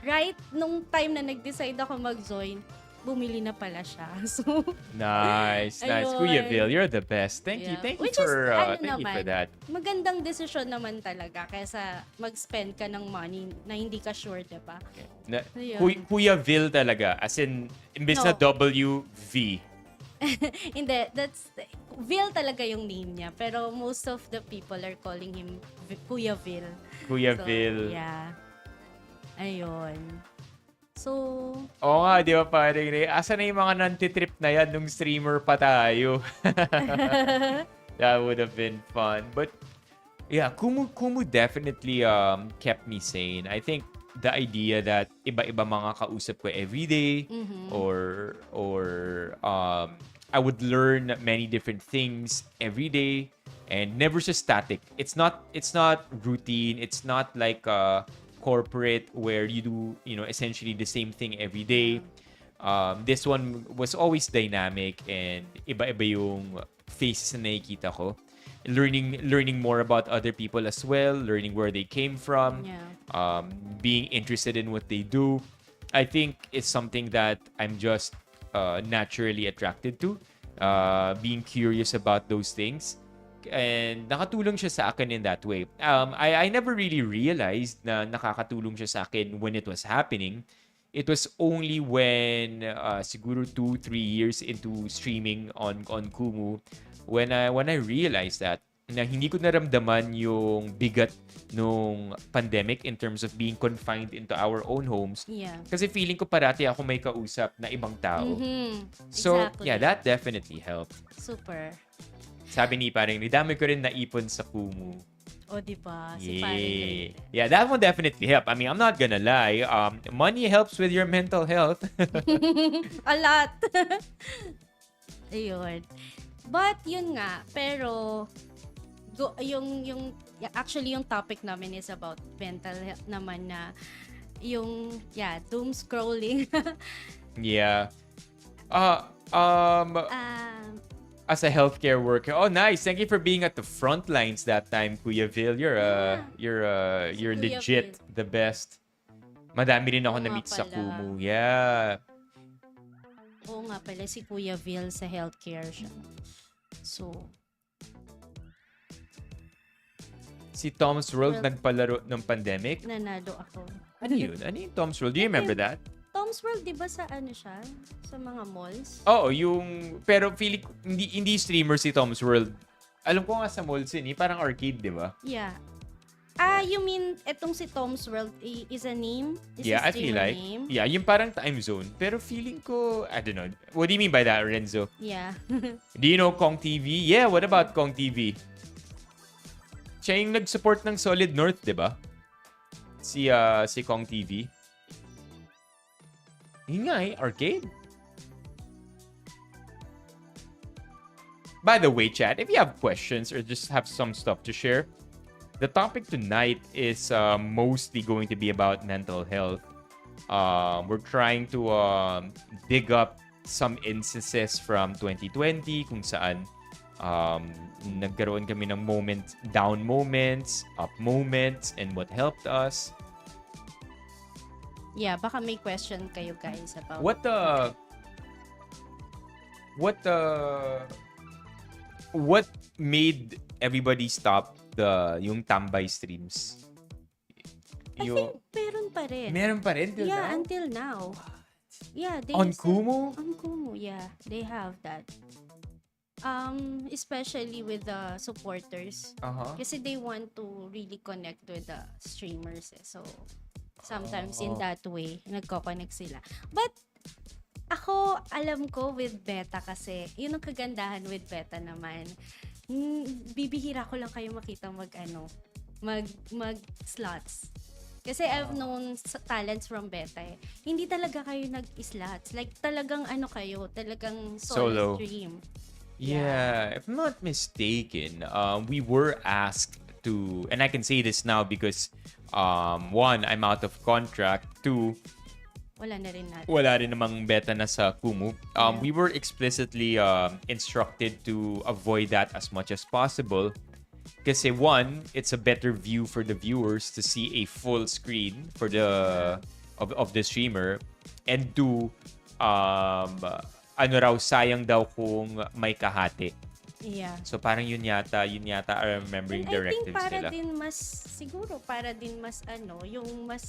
right nung time na nag-decide ako mag-join, bumili na pala siya. So, nice. Ayun. Kuya Vil, you're the best. Thank you Which for is, thank you for that. Magandang desisyon naman talaga kaysa mag-spend ka ng money na hindi ka sure, diba? Ayun. Kuya Vil talaga, as in imbes na WV. Hindi, Vil talaga yung name niya. Pero most of the people are calling him Kuya Vil. Kuya Vil. Yeah. Ayun. So... Oo nga, di ba parang asa na yung mga nantitrip na yan nung streamer pa tayo? That would have been fun. But yeah, Kumu definitely kept me sane. I think the idea that iba-iba mga kausap ko every day or I would learn many different things every day and never just static. It's not routine. It's not like corporate where you do essentially the same thing every day. This one was always dynamic and iba-iba yung faces na nakikita ko. Learning more about other people as well, learning where they came from, being interested in what they do. I think it's something that I'm just naturally attracted to, being curious about those things. And nakatulong siya sa akin in that way. I never really realized na nakakatulong siya sa akin when it was happening. It was only when siguro 2-3 years into streaming on Kumu when I realized that na hindi ko naramdaman yung bigat nung pandemic in terms of being confined into our own homes. Yeah. Kasi feeling ko parati ako may kausap na ibang tao. So, Exactly. yeah, that definitely helped. Super. Sabi ni parang, dami ko rin naipon sa Kumu. O, diba? Si paring Green. Yeah, that will definitely help. I mean, I'm not gonna lie. Money helps with your mental health. A lot. Ayun. But yun nga, pero actually yung topic namin is about mental health naman na doom scrolling. Yeah. Um, as a healthcare worker. Oh, nice. Thank you for being at the front lines that time, Kuya Vil. You're Kuya legit the best. Madami rin ako Oo na-meet nga sa pala. Kumu. Yeah. Oo nga pala, si Kuya Vil sa healthcare siya. So, Si Tom's World Well, nagpalaro ng pandemic. nanalo ako. Ano yun? Ano yung Tom's World? Do you remember that? Tom's World, di ba sa ano siya? Sa mga malls? Oo, yung... Pero feeling ko, hindi streamer si Tom's World. Alam ko nga sa malls yun, parang arcade, di ba? Yeah. You mean, etong si Tom's World is a name? Is Yeah, a I feel streamer like. name? Yeah, yung parang time zone. Pero feeling ko, I don't know. What do you mean by that, Renzo? Yeah. Do you know Kong TV? Yeah, what about Kong TV? Siya yung nag-support ng Solid North, di ba? Si Kong TV. Yun nga arcade. By the way, chat, if you have questions or just have some stuff to share, the topic tonight is mostly going to be about mental health. We're trying to dig up some instances from 2020 kung saan nagkaroon kami ng down moments, up moments, and what helped us. Yeah, baka may question kayo guys about what made everybody stop yung tambay streams? I think meron pa rin. Meron pa rin till Yeah, now? until now. Yeah, they On still- Kumu? On Kumu, yeah. They have that. Especially with the supporters. Uh-huh. Kasi they want to really connect with the streamers. So, sometimes in that way, nagko-connect sila. But, ako, alam ko with beta kasi, yun ang kagandahan with beta naman. Bibihira ko lang kayo makita mag-slots. Kasi I've known talents from beta eh. Hindi talaga kayo nag-slots. Like, talagang talagang solo stream. Yeah, if I'm not mistaken, we were asked to, and I can say this now because, one, I'm out of contract. Two, Wala na rin natin. wala rin namang beta na sa Kumu. We were explicitly instructed to avoid that as much as possible. Kasi one, it's a better view for the viewers to see a full screen for of the streamer. And two, sayang daw kung may kahati. Yeah. So parang yun yata I remembering And I think directives para nila. din mas yung mas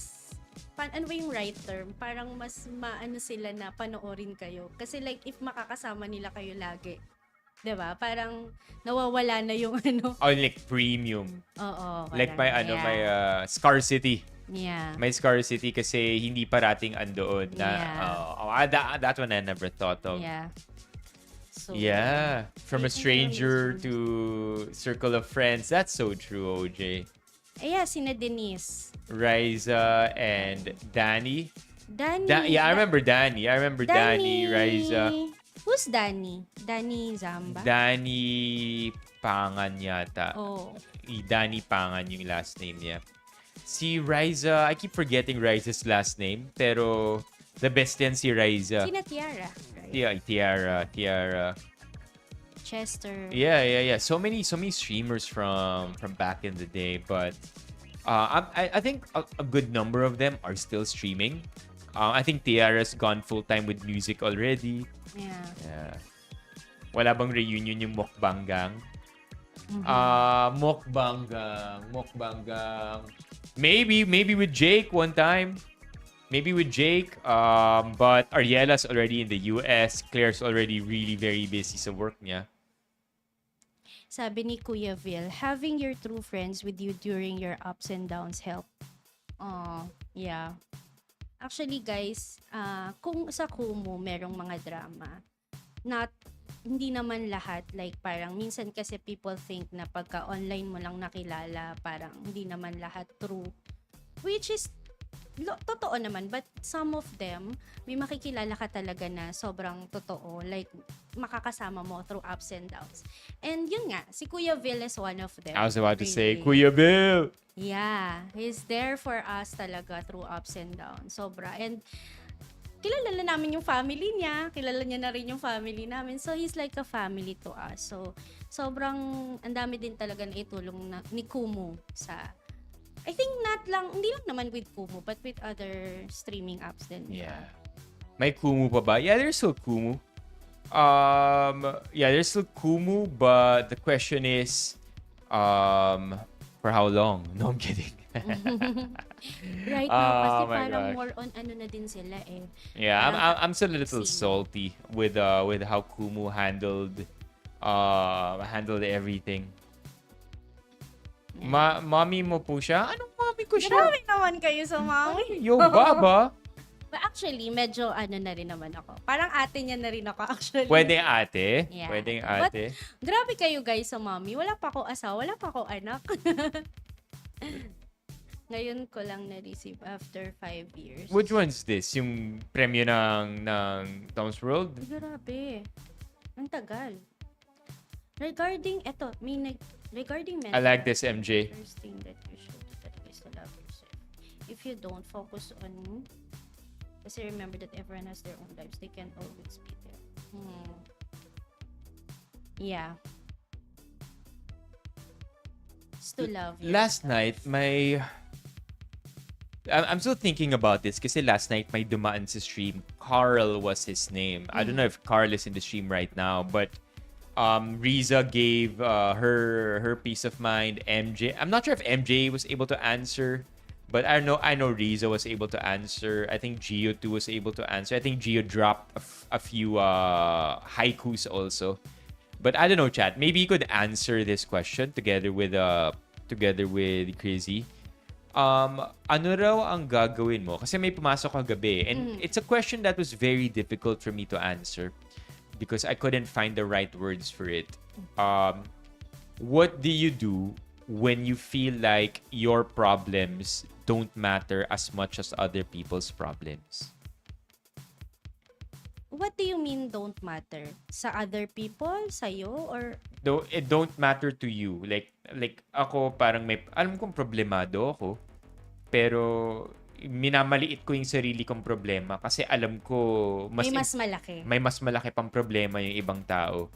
ano ba yung right term? Parang mas maano sila na panoorin kayo. Kasi like if makakasama nila kayo lagi, 'di ba? Parang nawawala na yung Like premium. Oo. Like parang, may scarcity. Yeah. May scarcity kasi hindi parating andoon na Yeah. that one I never thought of. Yeah. So, Yeah, from a Ay, stranger ayun. to circle of friends. That's so true, OJ. Yeah, sina Denise. Riza and Danny. Danny. I remember Danny. Danny, Riza. Who's Danny? Danny Zamba? Danny Pangan yata. Oh. Danny Pangan yung last name niya. Si Riza, I keep forgetting Riza's last name, pero the best yan si Riza. Sina Tiara. Right? Yeah, Tiara. Chester. Yeah. So many streamers from back in the day, but I think a good number of them are still streaming. I think Tiara's gone full time with music already. Yeah. Wala bang reunion yung mukbanggang? Mukbanggang. Maybe with Jake one time. Maybe with Jake. But Ariela's already in the US. Claire's already really very busy sa work niya. Sabi ni Kuya Vil, having your true friends with you during your ups and downs help. Yeah. Actually guys, kung sa Kumu merong mga drama, not hindi naman lahat, like parang minsan kasi people think na pagka online mo lang nakilala, parang hindi naman lahat true. Which is totoo naman, but some of them, may makikilala ka talaga na sobrang totoo, like makakasama mo through ups and downs. And yun nga, si Kuya Vil is one of them. I was about to say, really. Kuya Bill! Yeah, he's there for us talaga through ups and downs. Sobra. And kilala na namin yung family niya, kilala niya na rin yung family namin. So, he's like a family to us. So, sobrang ang dami din talaga na itulong ni Kumu sa, I think hindi lang naman with Kumu, but with other streaming apps din. Yeah. May Kumu pa ba? Yeah, there's still Kumu. Yeah, there's still Kumu, but the question is, for how long? No, I'm kidding. Right now, kasi my parang gosh. more on ano na din sila eh. Yeah, I'm still a little Scene. salty with how Kumu handled everything. Mommy mo po siya? Anong mommy ko siya? Grabe naman kayo sa mommy. Yo, baba. But actually, medyo ano na rin naman ako. Parang ate niya na rin ako actually. Pwedeng ate. Yeah. Pwedeng But, ate. grabe kayo guys sa mommy. Wala pa ako asawa, wala pa ako anak. Ngayon ko lang na-receive after 5 years. Which one's this? Yung premyo ng Tom's World? Grabe. Ang tagal. Regarding mental I like this, MJ. first thing that you should do talaga is to love yourself. If you don't focus on, kasi remember that everyone has their own lives. They can't always be there. Yeah. It's to love yourself. Last night, I'm still thinking about this kasi last night may dumaan sa stream. Carl was his name. I don't know if Carl is in the stream right now, but Riza gave her peace of mind. MJ, I'm not sure if MJ was able to answer, but I know Riza was able to answer. I think Gio too was able to answer. I think Gio dropped a few haikus also. But I don't know, chat. Maybe you could answer this question together with Krizzy. Ano raw ang gagawin mo? Kasi may pumasok kagabi. And it's a question that was very difficult for me to answer because I couldn't find the right words for it. What do you do when you feel like your problems don't matter as much as other people's problems? What do you mean don't matter? Sa other people? Sa'yo? Or Though it don't matter to you. Like ako parang alam kong problemado ako, pero minamaliit ko yung sarili kong problema kasi alam ko may mas malaki? May mas malaki pang problema yung ibang tao.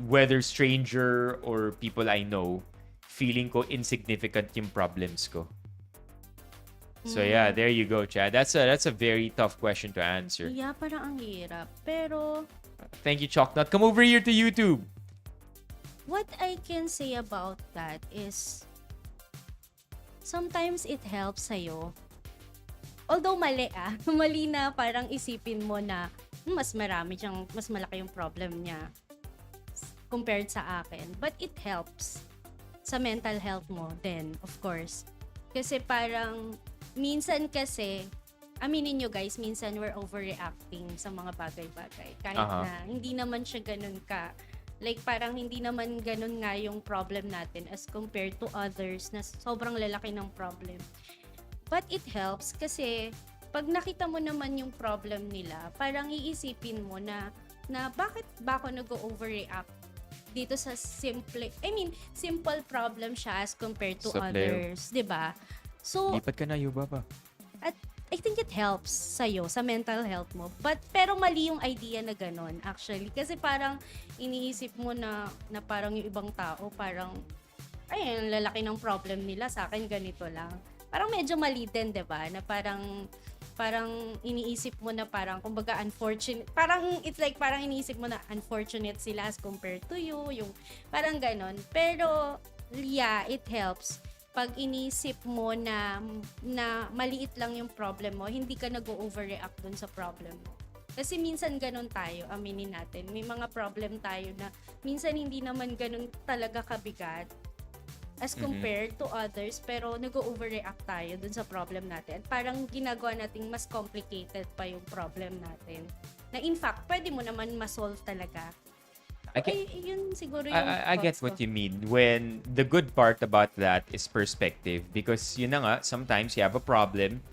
Whether stranger or people I know, feeling ko insignificant yung problems ko. So yeah, there you go, Chad. That's a very tough question to answer. Yeah, parang ang hirap. Pero Thank you, Chalknut. Come over here to YouTube. what I can say about that is sometimes it helps sa'yo. Although mali mali na parang isipin mo na mas malaki yung problem niya compared sa akin. But it helps sa mental health mo then, of course. Kasi parang minsan kasi, aminin nyo guys, minsan we're overreacting sa mga bagay-bagay. Kahit na hindi naman siya ganun ka. Like parang hindi naman ganun nga yung problem natin as compared to others na sobrang lalaki ng problem. But it helps kasi pag nakita mo naman yung problem nila, parang iisipin mo na bakit ba ako nag-overreact dito sa simple problem siya as compared to Sa player. others, 'di ba? So, Lipat ka na, Yuba pa. at I think it helps sa'yo, sa mental health mo. Pero mali yung idea na gano'n, actually. Kasi parang iniisip mo na parang yung ibang tao, parang, ay, ang lalaki ng problem nila, sa akin ganito lang. Parang medyo mali din, diba? Na parang iniisip mo na parang, kumbaga, unfortunate. Parang, it's like, parang iniisip mo na unfortunate sila as compared to you. Yung, parang gano'n. Pero, yeah, it helps. Pag inisip mo na maliit lang yung problem mo, hindi ka nag-overreact dun sa problem mo. Kasi minsan ganun tayo, aminin natin. May mga problem tayo na minsan hindi naman ganun talaga kabigat as compared to others, pero nag-overreact tayo dun sa problem natin. Parang ginagawa nating mas complicated pa yung problem natin. Na in fact, pwede mo naman ma-solve talaga. Yun siguro yung I get thoughts what ko. you mean when the good part about that is perspective because yun na nga, sometimes you have a problem.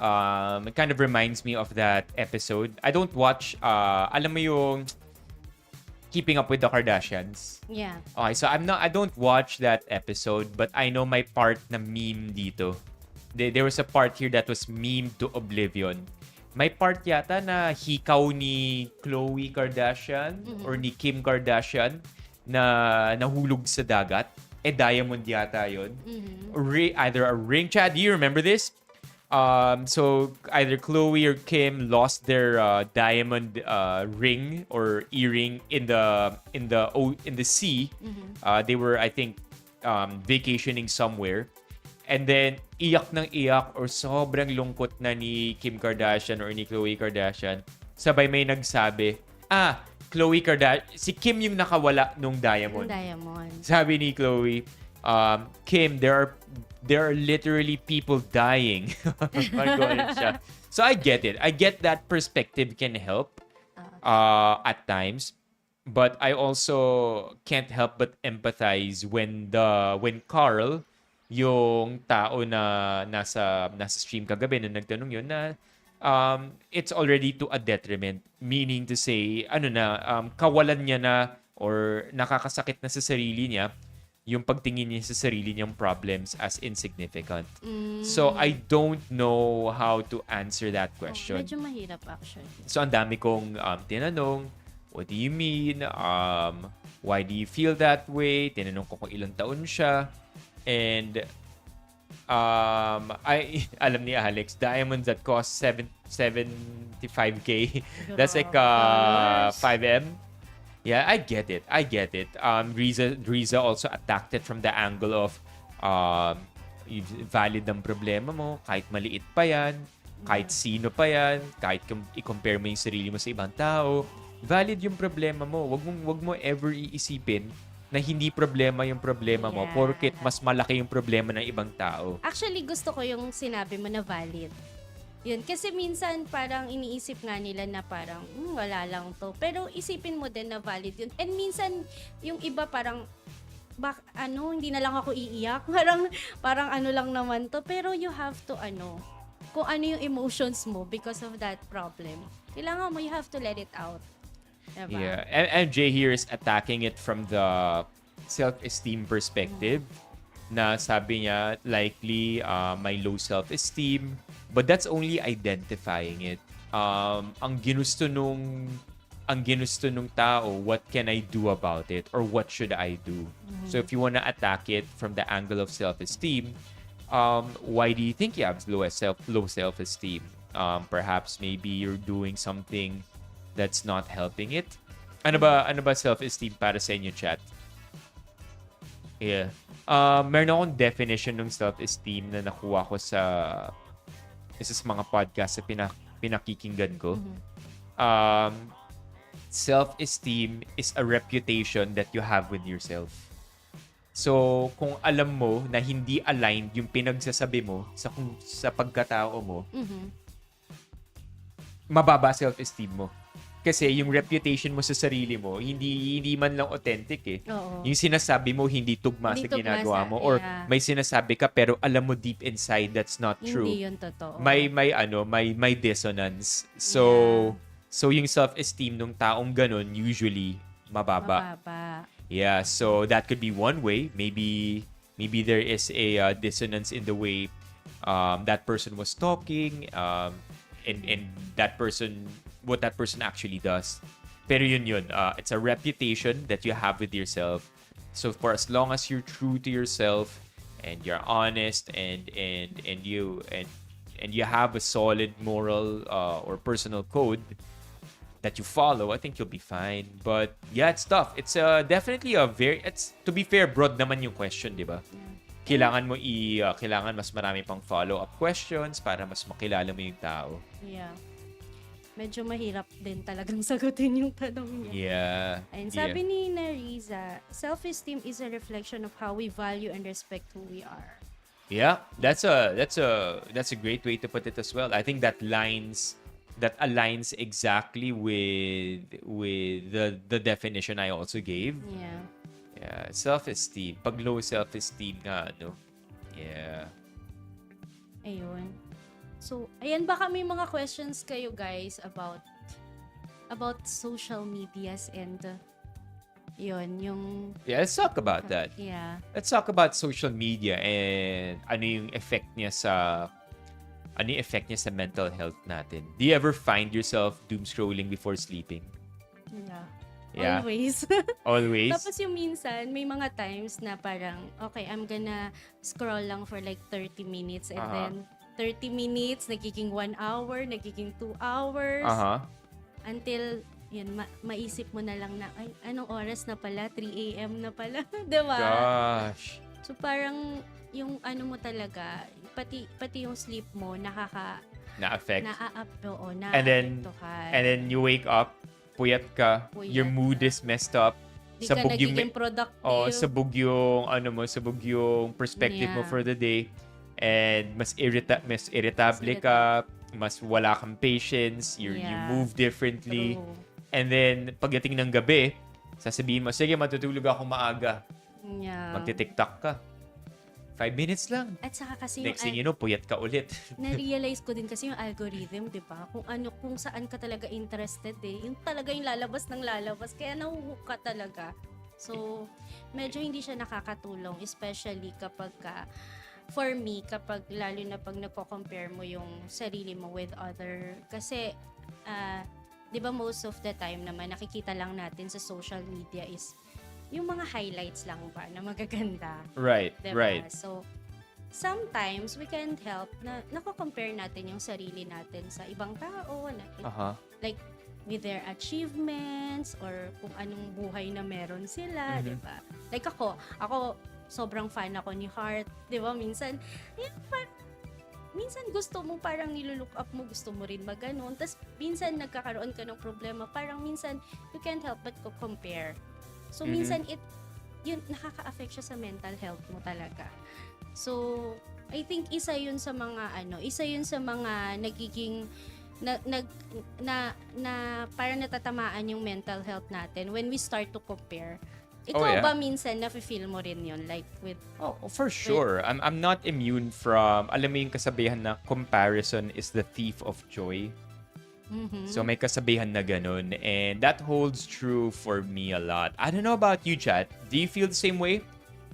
It kind of reminds me of that episode. I don't watch, alam mo yung Keeping Up with the Kardashians. Yeah. Okay, so I don't watch that episode, but I know my part na meme dito. There was a part here that was meme to oblivion. May part yata na hikaw ni Khloe Kardashian or ni Kim Kardashian na nahulog sa dagat. Diamond yata yun. Either a ring. Chad, do you remember this? So either Khloe or Kim lost their diamond ring or earring in the sea. They were, I think, vacationing somewhere. And then iyak ng iyak or sobrang lungkot na ni Kim Kardashian or ni Khloe Kardashian. Sabay may nagsabi, Khloe Kardashian, si Kim yung nakawala nung diamond. Sabi ni Khloe, Kim, there are literally people dying. Siya. So I get it. I get that perspective can help at times. But I also can't help but empathize when Carl, yung tao na nasa stream kagabi na nagtanong yun na it's already to a detriment. Meaning to say, kawalan niya na or nakakasakit na sa sarili niya yung pagtingin niya sa sarili niyang problems as insignificant. So, I don't know how to answer that question. Medyo mahirap actually. So, ang dami kong tinanong, what do you mean? Why do you feel that way? Tinanong ko kung ilang taon siya. And alam ni Alex, diamonds that cost 75k. That's like 5M. Yeah, I get it. Riza also attacked it from the angle of valid ang problema mo, kahit maliit pa yan, kahit sino pa yan, kahit i-compare mo yung sarili mo sa ibang tao, valid yung problema mo. Wag mo ever iisipin na hindi problema yung problema mo porket mas malaki yung problema ng ibang tao. Actually, gusto ko yung sinabi mo na valid. Yun, kasi minsan parang iniisip nga nila na parang wala lang to. Pero isipin mo din na valid yun. And minsan yung iba parang hindi na lang ako iiyak. Parang ano lang naman to. Pero you have to kung ano yung emotions mo because of that problem. Kailangan mo, you have to let it out. Diba? Yeah, and Jay here is attacking it from the self-esteem perspective. Na sabi niya, likely may low self-esteem. But that's only identifying it. Ang ginusto nung tao, what can I do about it? Or what should I do? So if you want to attack it from the angle of self-esteem, why do you think you have low self-esteem? Perhaps maybe you're doing something that's not helping it. Ano ba self-esteem para sa inyo, chat? Yeah. Meron akong definition ng self-esteem na nakuha ko sa isa sa mga podcast na pinakikinggan ko. Self-esteem is a reputation that you have with yourself. So, kung alam mo na hindi aligned yung pinagsasabi mo sa pagkatao mo, mababa self-esteem mo. Kasi yung reputation mo sa sarili mo, hindi man lang authentic eh. Oo. Yung sinasabi mo, hindi tugma sa ginagawa mo. Or may sinasabi ka, pero alam mo deep inside that's not true. Hindi yun totoo. May dissonance. So yung self-esteem ng taong ganun, usually, mababa. Yeah, so that could be one way. Maybe there is a dissonance in the way that person was talking, and that person, what that person actually does. Pero yun. It's a reputation that you have with yourself. So for as long as you're true to yourself and you're honest and you have a solid moral or personal code that you follow, I think you'll be fine. But yeah, it's tough. It's definitely it's, to be fair, broad naman yung question, di ba? Kailangan mas marami pang follow-up questions para mas makilala mo yung tao. Yeah. Medyo mahirap din talagang sagutin yung tanong niya. Yeah. And sabi ni Nariza, self-esteem is a reflection of how we value and respect who we are. Yeah, that's a great way to put it as well. I think that lines that aligns exactly with the definition I also gave. Yeah. Yeah, self-esteem. Pag low self-esteem nga, ano. Yeah. Ayun. So, ayan, baka may mga questions kayo guys about social medias and yun, yung Yeah, let's talk about that. yeah. Let's talk about social media and ano yung effect niya sa mental health natin. Do you ever find yourself doom scrolling before sleeping? Yeah. Yeah. Always. Always? Tapos yung minsan, may mga times na parang, okay, I'm gonna scroll lang for like 30 minutes and then 30 minutes, nagiging 1 hour, nagiging 2 hours. Until, yun, maisip mo na lang na, ay, anong oras na pala? 3 a.m. na pala. Diba? Gosh. So parang, yung ano mo talaga, pati yung sleep mo, Na-affect. na-aapektuhan. And then you wake up, puyat ka, your mood is messed up. Di ka nagiging productive. Sabog yung perspective mo for the day. And mas irritable ka, mas wala kang patience, you move differently. True. And then pagdating ng gabi, sasabihin mo, sige, matutulog ako maaga. Yeah. Magti-TikTok ka. 5 minutes lang. At saka kasi next thing you know, puyat ka ulit. Na-realize ko din kasi yung algorithm, 'di ba? Kung saan ka talaga interested yung talaga yung lalabas ng lalabas, kaya nahuhook ka talaga. So, medyo hindi siya nakakatulong, especially kapag for me, kapag lalo na pag nagko-compare mo yung sarili mo with other, kasi 'di ba most of the time naman nakikita lang natin sa social media is yung mga highlights lang ba na magaganda. Right, diba? right. So, sometimes we can't help na nako-compare natin yung sarili natin sa ibang tao. Like, with their achievements or kung anong buhay na meron sila, diba? Like ako sobrang fan ako ni Heart, diba? Minsan gusto mo parang nilulook up mo, gusto mo rin maganon. Tapos, minsan nagkakaroon ka ng problema. Parang minsan, you can't help but compare. So, minsan yun, nakaka-affect siya sa mental health mo talaga. So, I think isa yun sa mga nagiging, parang natatamaan yung mental health natin when we start to compare. Ikaw ba minsan nafe-feel mo rin yun? Like with... Oh, for sure. I'm not immune from, alam mo yung kasabihan na comparison is the thief of joy. So may kasabihan na ganun. And that holds true for me a lot. I don't know about you, chat. Do you feel the same way?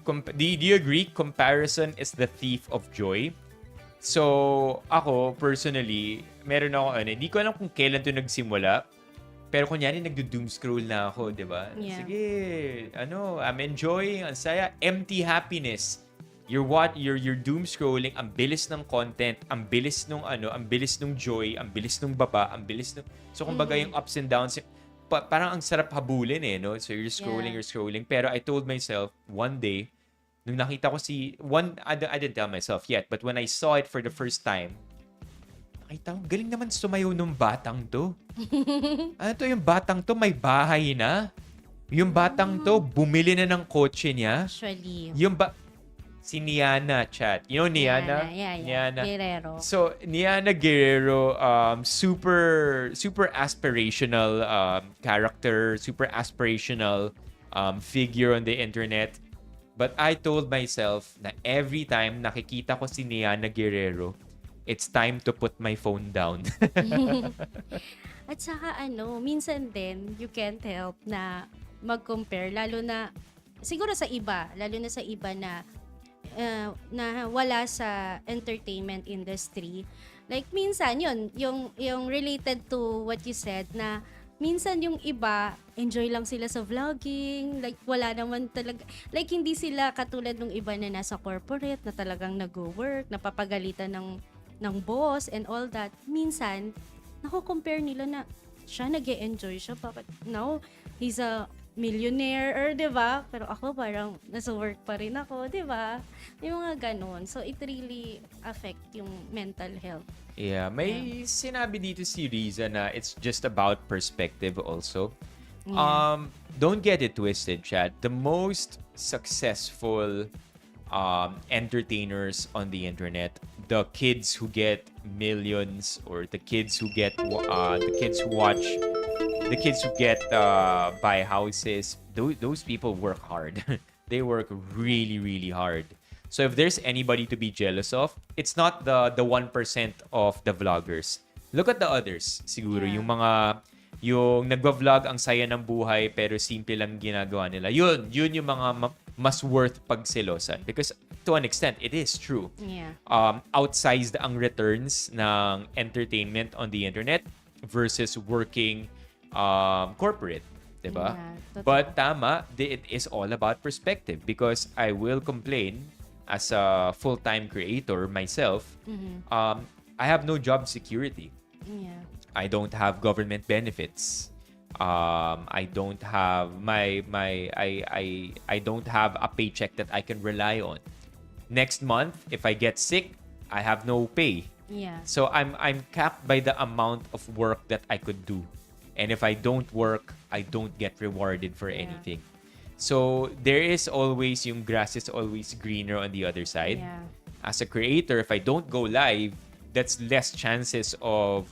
Do you agree? Comparison is the thief of joy. So, ako, personally, meron ako, hindi ko alam kung kailan to nagsimula. Pero kunyari, nagdo-doom scroll na ako, di ba? Yeah. Sige, I'm enjoying, ang saya, empty happiness. You're doom scrolling, ang bilis ng content, ang bilis nung joy, ang bilis nung baba, ang bilis nung... So, kumbaga yung ups and downs, parang ang sarap habulin no? So, you're scrolling. Pero I told myself, one day, nung nakita ko I didn't tell myself yet, but when I saw it for the first time, nakita ko, galing naman sumayaw nung batang to. Ano to, yung batang to, may bahay na. Yung batang to, bumili na ng kotse niya. Actually. Si Niana, chat. You know Niana? Niana Guerrero. So, Niana Guerrero, super aspirational character, super aspirational figure on the internet. But I told myself na every time nakikita ko si Niana Guerrero, it's time to put my phone down. At saka minsan din, you can't help na mag-compare, lalo na sa iba na wala sa entertainment industry. Like minsan yung related to what you said na minsan yung iba enjoy lang sila sa vlogging, like wala naman talaga, like hindi sila katulad ng iba na nasa corporate na talagang nag-work, napapagalitan ng boss and all that. Minsan nako-compare nila na siya nag-e-enjoy siya, bakit now he's a millionaire, or 'di ba? Pero ako parang nasa work pa rin ako, 'di ba? Yung mga ganun. So it really affect yung mental health. Yeah, may sinabi dito si Riza na it's just about perspective also. Yeah. Don't get it twisted, chat. The most successful entertainers on the internet, the kids who get millions, or the kids who get the kids who watch, the kids who get buy houses, those people work hard. They work really, really hard. So if there's anybody to be jealous of, it's not the 1% of the vloggers. Look at the others. Siguro yung nagva-vlog ang saya ng buhay pero simple lang ginagawa nila. Yun yung mga mas worth pagselosan, because to an extent it is true. Yeah. Outsized ang returns ng entertainment on the internet versus working corporate, 'di ba? Yeah, But tama, it is all about perspective, because I will complain as a full-time creator myself. I have no job security. Yeah. I don't have government benefits. I don't have I don't have a paycheck that I can rely on. Next month, if I get sick, I have no pay. Yeah. So I'm capped by the amount of work that I could do. And if I don't work, I don't get rewarded for anything. So there is always, yung grass is always greener on the other side. Yeah. As a creator, if I don't go live, that's less chances of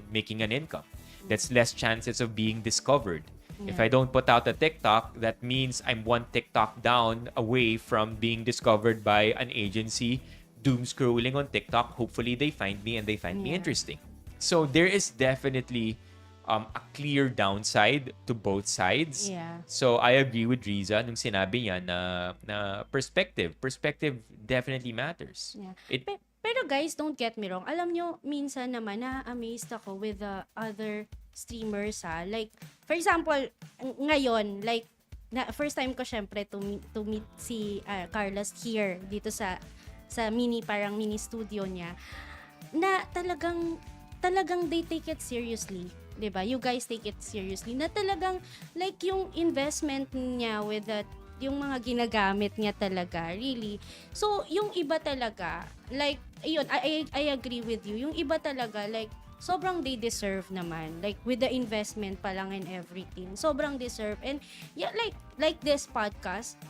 making an income. That's less chances of being discovered. If I don't put out a TikTok, that means I'm one TikTok down away from being discovered by an agency doom scrolling on TikTok. Hopefully they find me and they find me interesting. So there is definitely a clear downside to both sides. Yeah. So I agree with Riza nung sinabi niya na perspective definitely matters. Yeah. Pero guys, don't get me wrong. Alam nyo, minsan naman na-amazed ako with the other streamers Like, for example, ngayon, like, first time ko syempre to meet si Carlos here dito sa parang mini studio niya, na talagang they take it seriously. 'Di ba? You guys take it seriously. Na talagang like yung investment niya with that, yung mga ginagamit niya talaga, really. So, yung iba talaga, like, ayun, I agree with you. Yung iba talaga, like, sobrang they deserve naman. Like, with the investment pa lang and everything. Sobrang deserve. And, yeah, like this podcast,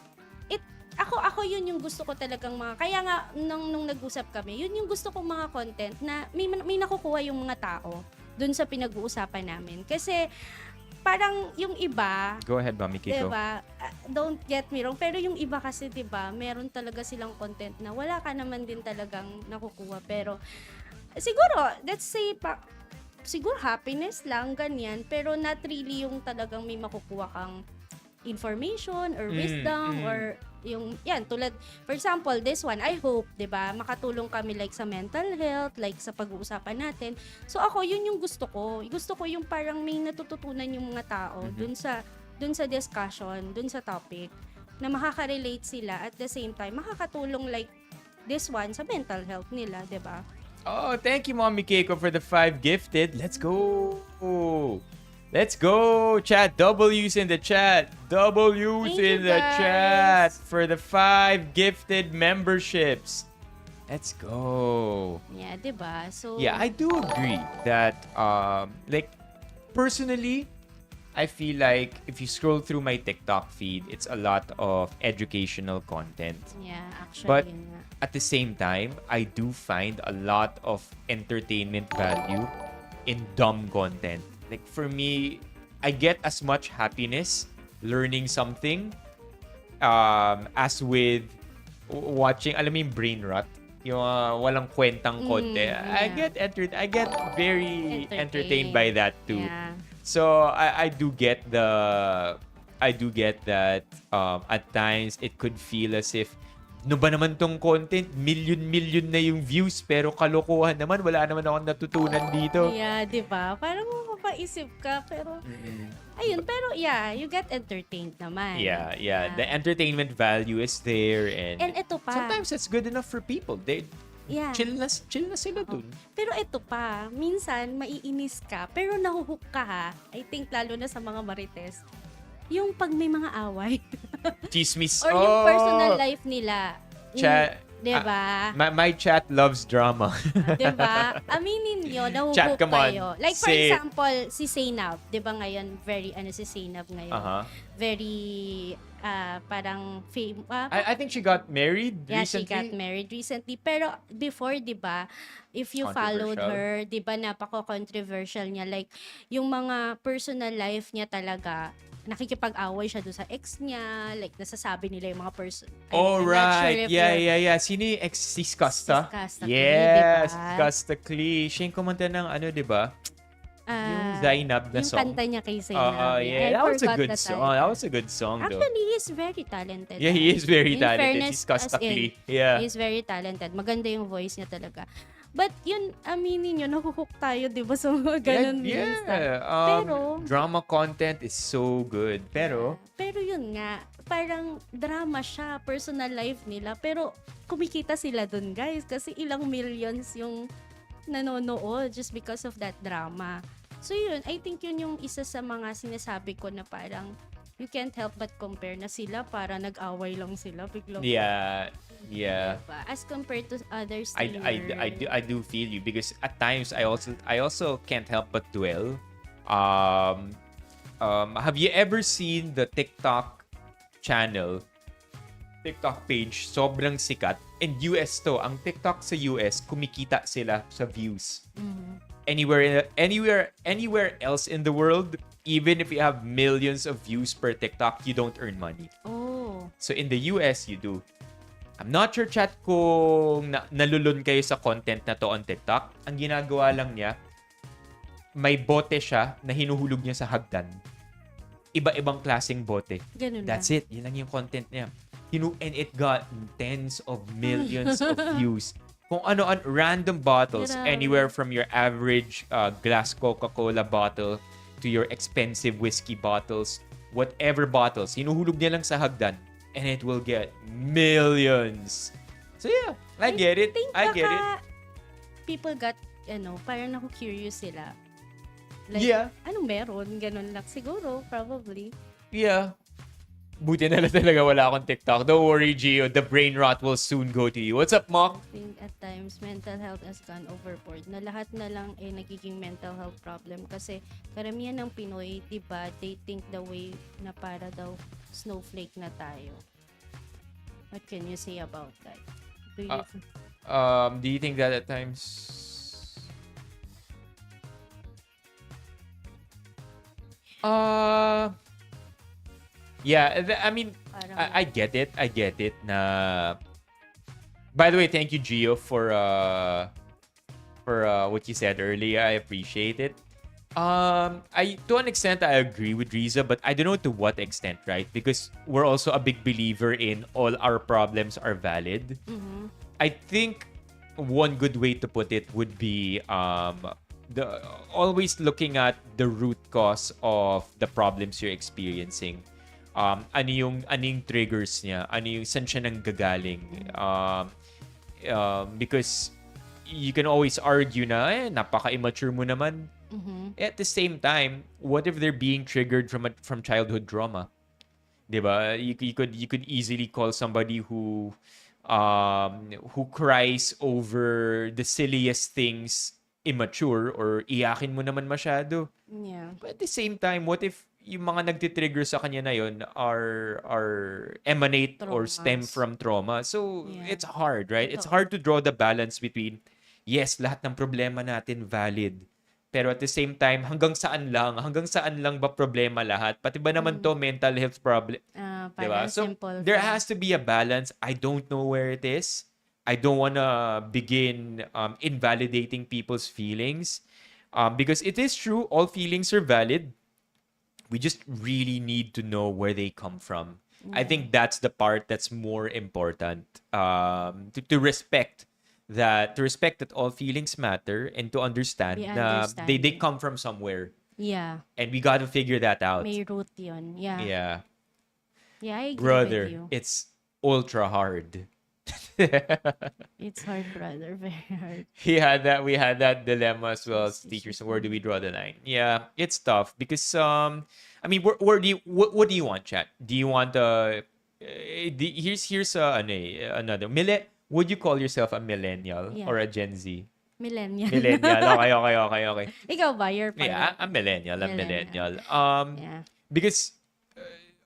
ako yun yung gusto ko talagang kaya nga, nung nag-usap kami, yun yung gusto kong mga content na may nakukuha yung mga tao dun sa pinag-uusapan namin. Kasi, parang yung iba, go ahead, Mami Kiko. Diba? Don't get me wrong, pero yung iba kasi, diba, meron talaga silang content na wala ka naman din talagang nakukuha. Pero siguro, let's say siguro happiness lang, ganyan, pero not really yung talagang may makukuha kang information or wisdom or yung yan, tulad, for example, this one, I hope, 'di ba, makatulong kami like sa mental health, like sa pag-uusapan natin. So ako, yun yung gusto ko. Gusto ko yung parang may natututunan yung mga tao dun sa discussion, dun sa topic, na makaka-relate sila at the same time makakatulong like this one sa mental health nila, 'di ba? Oh, thank you, Mommy Keiko, for the 5 gifted. Let's go. Let's go, chat. W's in the chat. W's in the chat for the 5 gifted memberships. Let's go. Yeah, diba? So yeah, I do agree that like personally, I feel like if you scroll through my TikTok feed, it's a lot of educational content. Yeah, actually. But at the same time, I do find a lot of entertainment value in dumb content. Like for me, I get as much happiness learning something as with watching, alam mo yung brain rot, yung walang kwentang konti. Yeah. I get very entertained by that too. Yeah. So I do get that at times it could feel as if no ba naman tong content, million na yung views, pero kalokohan naman, wala naman akong natutunan dito. Yeah, di ba? Parang mapapaisip ka, pero ayun, pero yeah, you get entertained naman. Yeah. The entertainment value is there, and ito pa. sometimes it's good enough for people. They chill na sila dun. Pero ito pa, minsan maiinis ka, pero nahuhook ka ha. I think lalo na sa mga marites. Yung pag may mga away. Chismis. Or yung personal life nila. Diba? My chat loves drama. Diba? Aminin nyo, Chat, nahuhook come on. kayo. Like for Say it. example, si Zainab, diba ngayon, very, si Zainab ngayon, Uh-huh. very, parang I think she got married yeah, she recently. got married recently. Pero before, di ba, if you followed Controversial. her, di ba, napaka-controversial niya. Like, yung mga personal life niya talaga, nakikipag-away siya doon sa ex niya. Like, nasasabi nila yung mga person. Oh, I'm not sure right. if Yeah, you're- yeah, yeah. Sino yung ex? Si Skasta? Skasta Klee, Yes, diba? Skasta Klee. Siya yung kumanta ng ano, di ba? Yung Zainab na yung song. kanta niya kay Zainab. Yeah. I That was a forgot good the song. title. That was a good song, though. Actually, he's very talented. Yeah, he is very In talented. fairness, Si Skasta as in, Klee. Yeah. He's very talented. Maganda yung voice niya talaga. But yun, aminin nyo, nahuhook tayo, di ba, sa mga ganun minsan. Pero, drama content is so good. Pero, pero yun nga, parang drama siya, personal life nila. Pero kumikita sila dun, guys. Kasi ilang millions yung nanonood just because of that drama. So yun, I think yun yung isa sa mga sinasabi ko na parang you can't help but compare na sila para nag-away lang sila biglang. yeah. Diba? As compared to other streamers. I do feel you because at times I also can't help but dwell. Have you ever seen the TikTok channel, TikTok page? Sobrang sikat. And US to. Ang TikTok sa US, kumikita sila sa views. Mhm. Anywhere else in the world, even if you have millions of views per TikTok, you don't earn money. Oh. So in the US, you do. I'm not sure, chat, kung nalulun kayo sa content na to on TikTok. Ang ginagawa lang niya, may bote siya na hinuhulog niya sa hagdan. Iba-ibang klaseng bote. Ganun That's it. Yun lang yung content niya. And it got tens of millions of views. Kung ano, random bottles, Grabe. anywhere from your average glass Coca-Cola bottle to your expensive whiskey bottles, whatever bottles, hinuhulog niya lang sa hagdan. And it will get millions. So yeah, I get it. I get it. People got, parang curious sila. Like, Yeah. anong meron? Ganun lang. Siguro, probably. Yeah. Buti na lang talaga wala akong TikTok. Don't worry, Gio. The brain rot will soon go to you. What's up, Mok? I think at times, mental health has gone overboard. Na lahat na lang nagiging mental health problem. Kasi karamihan ng Pinoy, diba, they think the way na para daw snowflake na tayo. What can you say about that? Do you think that at times... Yeah, I mean, I get it. I get it na... By the way, thank you, Gio, for what you said earlier. I appreciate it. To an extent, I agree with Riza, but I don't know to what extent, right? Because we're also a big believer in all our problems are valid. Mm-hmm. I think one good way to put it would be always looking at the root cause of the problems you're experiencing. Ano yung triggers niya? Ano yung saan siya nanggagaling? Because you can always argue na, napaka-immature mo naman. Mm-hmm. At the same time, what if they're being triggered from childhood trauma? Diba? You could easily call somebody who cries over the silliest things immature or iyakin mo naman masyado. Yeah. But at the same time, what if yung mga nagtitrigger sa kanya na yun are emanate or stem from trauma? So, it's hard, right? It's hard to draw the balance between, yes, lahat ng problema natin valid. Pero at the same time, hanggang saan lang ba problema lahat? Pati ba naman to mental health problem? Diba? So, there has to be a balance. I don't know where it is. I don't wanna begin invalidating people's feelings. Because it is true, all feelings are valid. We just really need to know where they come from. Yeah. I think that's the part that's more important. To respect that all feelings matter and to understand that they come from somewhere. Yeah. And we got to figure that out. May root yun. Yeah. Yeah. Yeah, I agree brother, with you. It's ultra hard. It's hard, brother. Very hard. We had that dilemma as well as teachers. Where do we draw the line? Yeah, it's tough because I mean, what do you want, chat? Do you want here's another Mille? would you call yourself a millennial Yeah. or a Gen Z? Millennial. Millennial. Okay. Ikaw ba? You're Yeah, pala. I'm millennial. I'm Millennial. millennial. Yeah. Because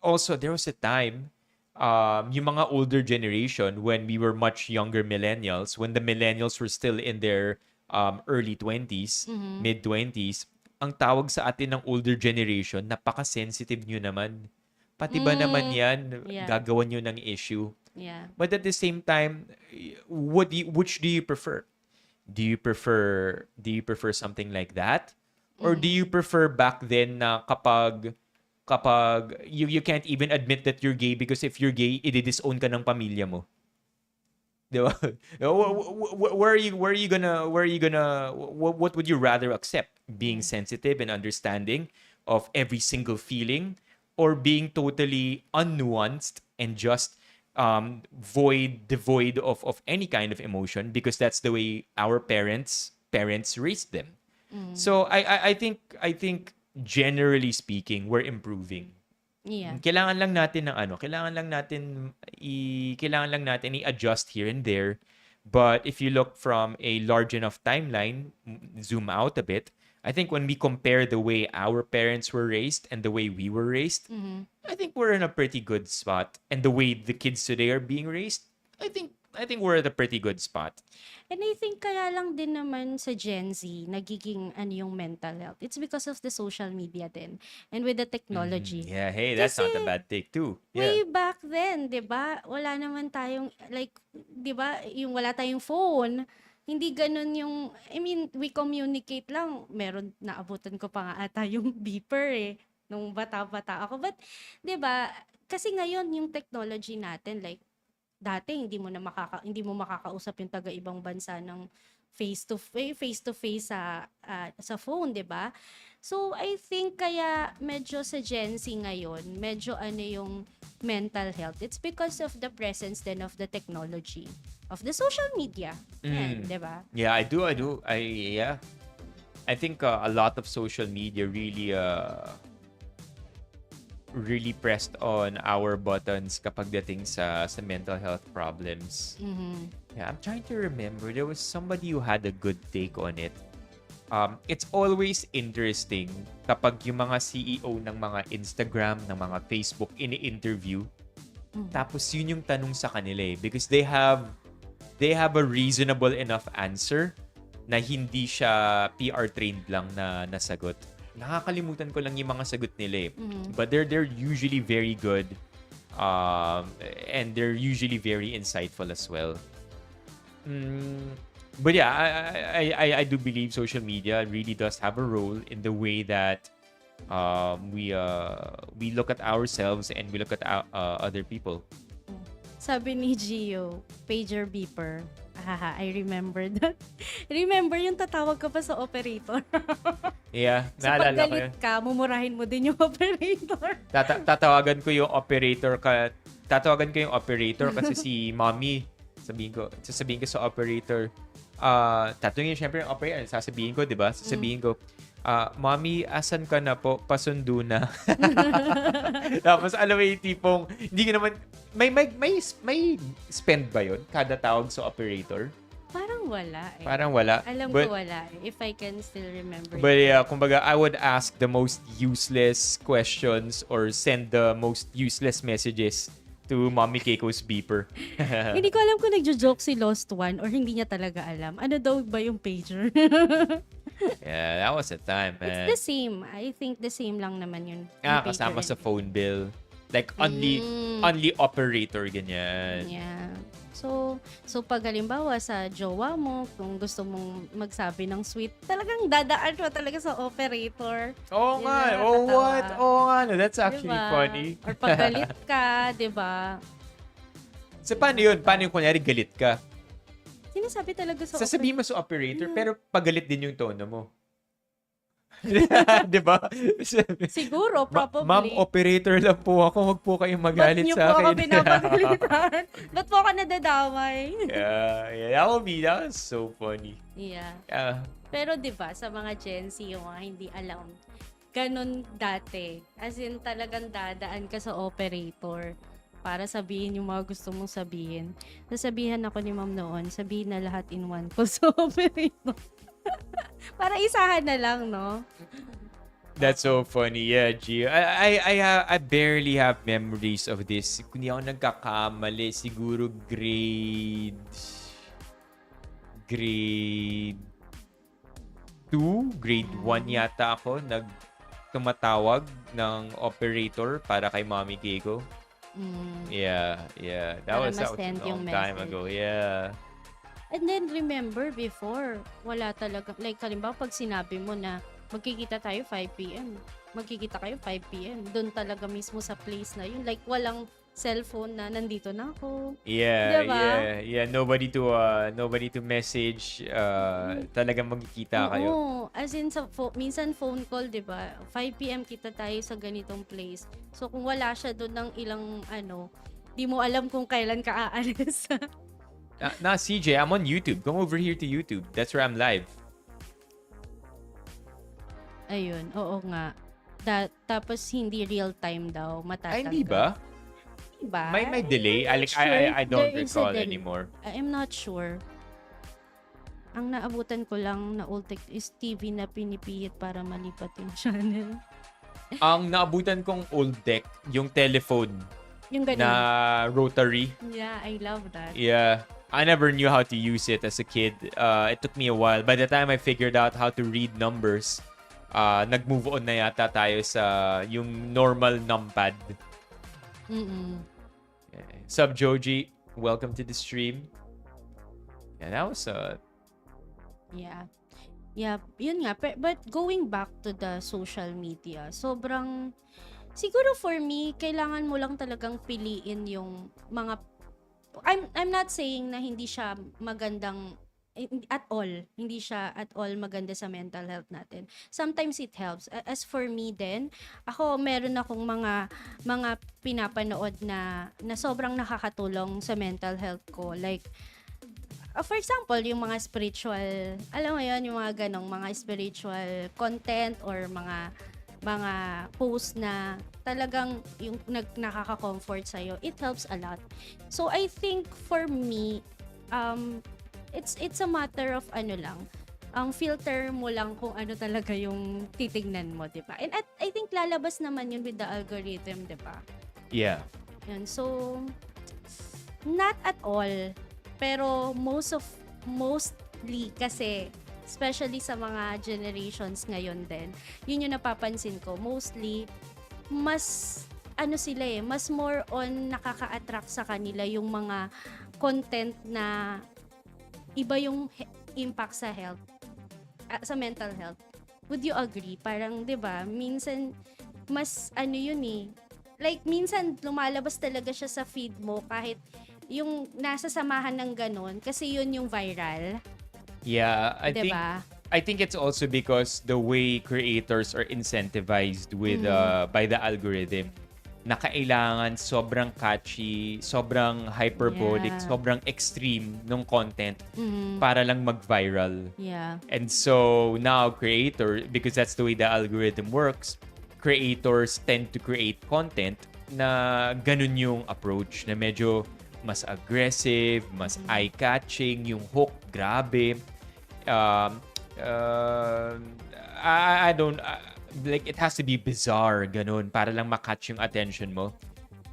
also there was a time, yung mga older generation when we were much younger millennials, when the millennials were still in their early 20s, mid 20s, ang tawag sa atin ng older generation, napaka-sensitive nyo naman. Pati ba naman yan, Yeah. gagawan nyo ng issue? Yeah. But at the same time, which do you prefer? Do you prefer something like that? Or do you prefer back then na kapag you can't even admit that you're gay because if you're gay, i-disown ka ng pamilya mo. Di ba? What would you rather accept? Being sensitive and understanding of every single feeling, or being totally unnuanced and just devoid of any kind of emotion, because that's the way our parents raised them. So I think generally speaking, we're improving. Yeah. Kailangan lang natin i-adjust here and there. But if you look from a large enough timeline, zoom out a bit, I think when we compare the way our parents were raised and the way we were raised, I think we're in a pretty good spot. And the way the kids today are being raised, I think we're at a pretty good spot. And I think kaya lang din naman sa Gen Z, nagiging yung mental health. It's because of the social media din. And with the technology. Yeah, hey, that's not a Kasi bad take too. way Yeah. back then, 'di ba? Wala naman tayong 'di ba, yung wala tayong phone. Hindi ganun yung I mean, we communicate lang. Meron naabutan ko pa nga ata yung beeper nung bata-bata ako. But 'di ba? Kasi ngayon yung technology natin dati hindi mo makakausap yung taga ibang bansa ng face to face sa phone, 'di ba? So I think kaya medyo sa Gen Z ngayon, medyo yung mental health. It's because of the presence then of the technology, of the social media. Yan, 'di ba? Yeah, I do. Yeah. I think a lot of social media really pressed on our buttons kapag dating sa mental health problems. Yeah, I'm trying to remember. There was somebody who had a good take on it. It's always interesting kapag yung mga CEO ng mga Instagram, ng mga Facebook ini-interview. Tapos yun yung tanong sa kanila because they have a reasonable enough answer na hindi siya PR trained lang na nasagot. Nakakalimutan ko lang yung mga sagot nila But they're usually very good. And they're usually very insightful as well. But yeah, I do believe social media really does have a role in the way that we look at ourselves and we look at other people. Sabi ni Gio, pager beeper. I remember that. Remember yung tatawag ka pa sa operator. Yeah, So pag naalala ko yun. galit ka, mumurahin mo din yung operator. Tatawagan ko yung operator kasi si mommy. Sasabihin ko sa operator. Tatanungin syempre yung operator. Sasabihin ko, di ba? Sasabihin ko, mommy, asan ka na po? Pasundo na. Tapos alam mo yung tipong, hindi ka naman, may spend ba yun? Kada tawag sa operator? Parang wala Parang wala. Alam But- ko wala if I can still remember. But yeah, kumbaga, I would ask the most useless questions or send the most useless messages to Mommy Keiko's beeper. Hindi ko alam kung nagjo-joke si Lost One or hindi niya talaga alam. Ano daw ba yung pager? Yeah, that was a time, man. It's the same. I think the same lang naman yun. Yung pager Kasama and- sa phone bill. Like, only operator, ganyan. Yeah. So pag halimbawa sa jowa mo, kung gusto mong magsabi ng sweet, talagang dadaan mo talaga sa operator. Oo Yun nga. na, Oh, tatawa. what? Oo nga. No, that's actually Diba? funny. Or pag galit ka, di ba? So, paano yun? Paano yung kunyari galit ka? Sinasabi talaga sa Sasabihin mo sa operator, pero pagalit din yung tono mo. Di ba? Siguro, probably. Ma'am, operator lang po ako. Huwag po kayong magalit Ba't niyo sa po akin. ako pinapagalitan? Ba't po ako nadadamay? Yeah, that was so funny. Yeah. Yeah. Pero 'di ba sa mga Gen Z yung mga hindi alam, ganun dati. As in talagang dadaan ka sa operator. para sabihin yung mga gusto mong sabihin. Sasabihan ako ni ma'am noon, sabihin na lahat in one call. So, para isahan na lang, no? That's so funny. Yeah, Gio. I barely have memories of this. Kung di ako nagkakamali, siguro grade 2, grade 1 yata ako tumatawag ng operator para kay Mommy Keiko. Yeah. That Para was a ma-send yung long time message. ago. Yeah. And then, remember before, wala talaga, like, halimbawa, pag sinabi mo na, magkikita tayo 5 p.m. Magkikita kayo 5 p.m. Doon talaga mismo sa place na yun. Like, walang cellphone na nandito na ako. Yeah, Diba? yeah. Nobody to message. Talagang magkikita kayo. Oo. As in, minsan phone call, diba? 5 p.m. kita tayo sa ganitong place. So, kung wala siya doon ng ilang, di mo alam kung kailan ka aalis. CJ, I'm on YouTube. Come over here to YouTube. That's where I'm live. Ayun, oo nga. Tapos hindi real time daw, Ay, matatanggal. hindi ba? Diba? May delay. I'm not I don't There is a recall delay. anymore. I'm not sure. Ang naabutan ko lang na old tech is TV na pinipihit para malipat yung channel. Ang naabutan kong old deck, yung telephone Yung ganun. na rotary. Yeah, I love that. Yeah. I never knew how to use it as a kid. It took me a while. By the time I figured out how to read numbers, nag-move on na yata tayo sa yung normal numpad. Sub Joji, welcome to the stream. Yeah, that was Yeah. Yeah, yun nga. But going back to the social media, sobrang, siguro for me, kailangan mo lang talagang piliin yung mga, I'm not saying na hindi siya magandang at all. Hindi siya at all maganda sa mental health natin. Sometimes it helps. As for me then, ako meron akong mga pinapanood na sobrang nakakatulong sa mental health ko. Like, for example, yung mga spiritual, alam mo yun, yung mga ganong mga spiritual content or mga post na talagang yung nakaka-comfort sa'yo, it helps a lot. So, I think for me, it's a matter of ang filter mo lang kung ano talaga yung titignan mo, di ba? And I think lalabas naman yun with the algorithm, di ba? yeah. Yun. So, not at all. Pero mostly kasi, especially sa mga generations ngayon din, yun yung napapansin ko. Mostly, mas mas more on nakaka-attract sa kanila yung mga content na iba yung impact sa health, sa mental health. Would you agree? Parang, 'di ba? Minsan mas yun eh. Like minsan lumalabas talaga siya sa feed mo kahit yung nasa samahan ng ganun kasi yun yung viral. Yeah, Diba? I think it's also because the way creators are incentivized with by the algorithm na kailangan sobrang catchy, sobrang hyperbolic, Yeah. sobrang extreme nung content para lang mag-viral. Yeah. And so now because that's the way the algorithm works, creators tend to create content na ganun yung approach, na medyo mas aggressive, mas eye-catching, yung hook, grabe. I don't like, it has to be bizarre ganun para lang makatch yung attention mo.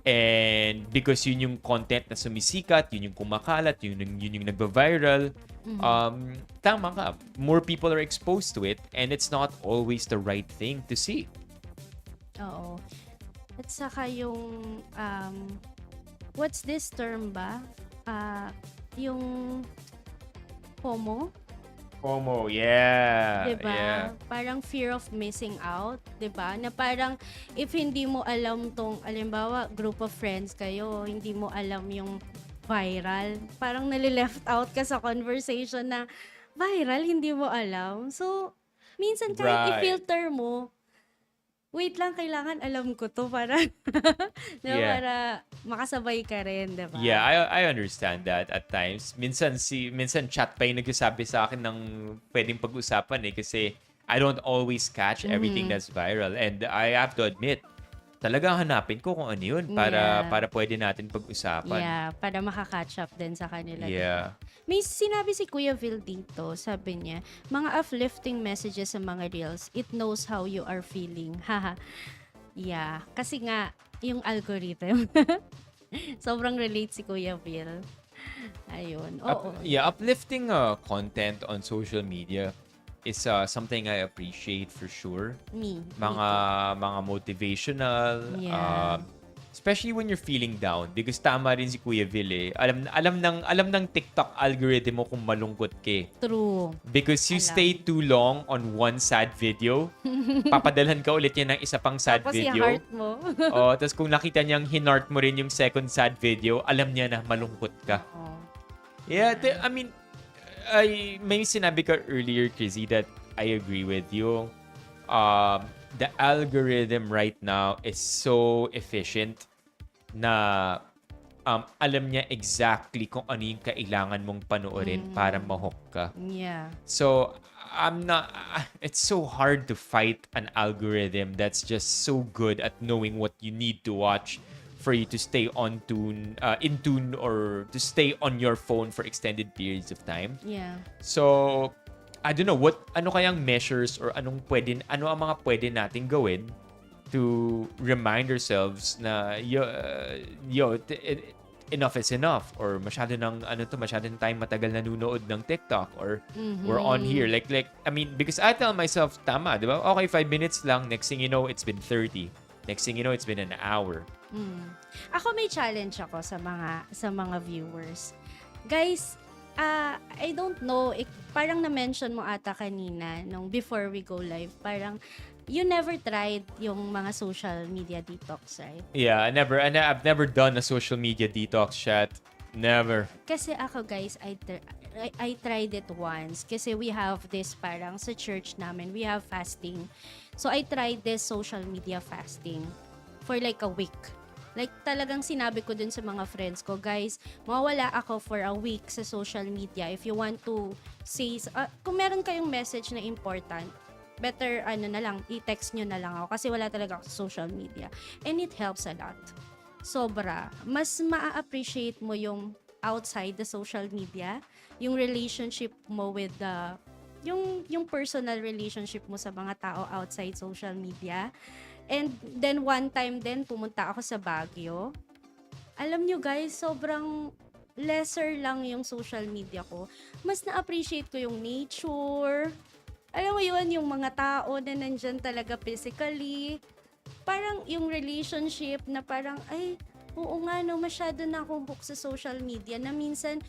And because yun yung content na sumisikat, yun yung kumakalat, yun yung nagba-viral, tama ka, more people are exposed to it and it's not always the right thing to see. Oo. At saka yung what's this term ba? Yung FOMO? FOMO, yeah. Diba? Yeah. Parang fear of missing out, diba? Na parang if hindi mo alam tong, alimbawa, group of friends kayo, hindi mo alam yung viral, parang nalileft out ka sa conversation na viral, hindi mo alam. So, minsan kahit Right. i-filter mo, wait lang, kailangan alam ko to para, diba? Yeah. Para makasabay ka rin, diba? Yeah, I understand that at times. Minsan chat pa yung nagsasabi sa akin ng pwedeng pag-usapan kasi I don't always catch everything that's viral. And I have to admit, talagang hanapin ko kung ano yun Yeah. para pwede natin pag-usapan. Yeah, para makaka-catch up din sa kanila. Yeah. Diba? May sinabi si Kuya Vil dito, sabi niya, mga uplifting messages sa mga reels, it knows how you are feeling. Haha. Yeah, kasi nga, yung algorithm. Sobrang relate si Kuya Vil. Ayun. Oo. Uplifting content on social media is something I appreciate for sure. Me Mga motivational, Yeah. especially when you're feeling down, because tama rin si Kuya Vil eh. Alam ng TikTok algorithm mo kung malungkot ka eh. True. Because you Alam. stay too long on one sad video, papadalhan ka ulit yan ng isa pang sad Tapos video. i-heart mo. Tapos kung nakita niyang hinart mo rin yung second sad video, alam niya na malungkot ka. Oh. Yeah, I mean, may sinabi ka earlier, Krizzy, that I agree with you. The algorithm right now is so efficient na alam niya exactly kung ano yung kailangan mong panoorin para ma-hook ka. Yeah. So, it's so hard to fight an algorithm that's just so good at knowing what you need to watch for you to stay in tune or to stay on your phone for extended periods of time. Yeah. So, I don't know ano kayang measures or ano ang mga pwede nating gawin to remind ourselves na enough is enough, or masyado ng time matagal nanunood ng TikTok, or we're on here like I mean, because I tell myself tama, 'di ba? Okay, 5 minutes lang, next thing you know it's been 30. Next thing you know it's been an hour. Ako may challenge ako sa mga viewers. Guys, I don't know, parang na-mention mo ata kanina nung before we go live, parang you never tried yung mga social media detox, right? Yeah, I've never done a social media detox, chat. Never. Kasi ako, guys, I tried it once kasi we have this parang sa church namin, we have fasting. So I tried this social media fasting for like a week. Like talagang sinabi ko dun sa mga friends ko, guys, mawawala ako for a week sa social media. If you want to say, kung meron kayong message na important, better na lang, i-text nyo na lang ako kasi wala talaga ako sa social media. And it helps a lot. Sobra. Mas ma-appreciate mo yung outside the social media, yung relationship mo with yung personal relationship mo sa mga tao outside social media. And then one time din, pumunta ako sa Baguio. Alam nyo guys, sobrang lesser lang yung social media ko. Mas na-appreciate ko yung nature. Alam mo yun, yung mga tao na nandyan talaga physically. Parang yung relationship na parang, ay, oo nga no, masyado na akong book sa social media na minsan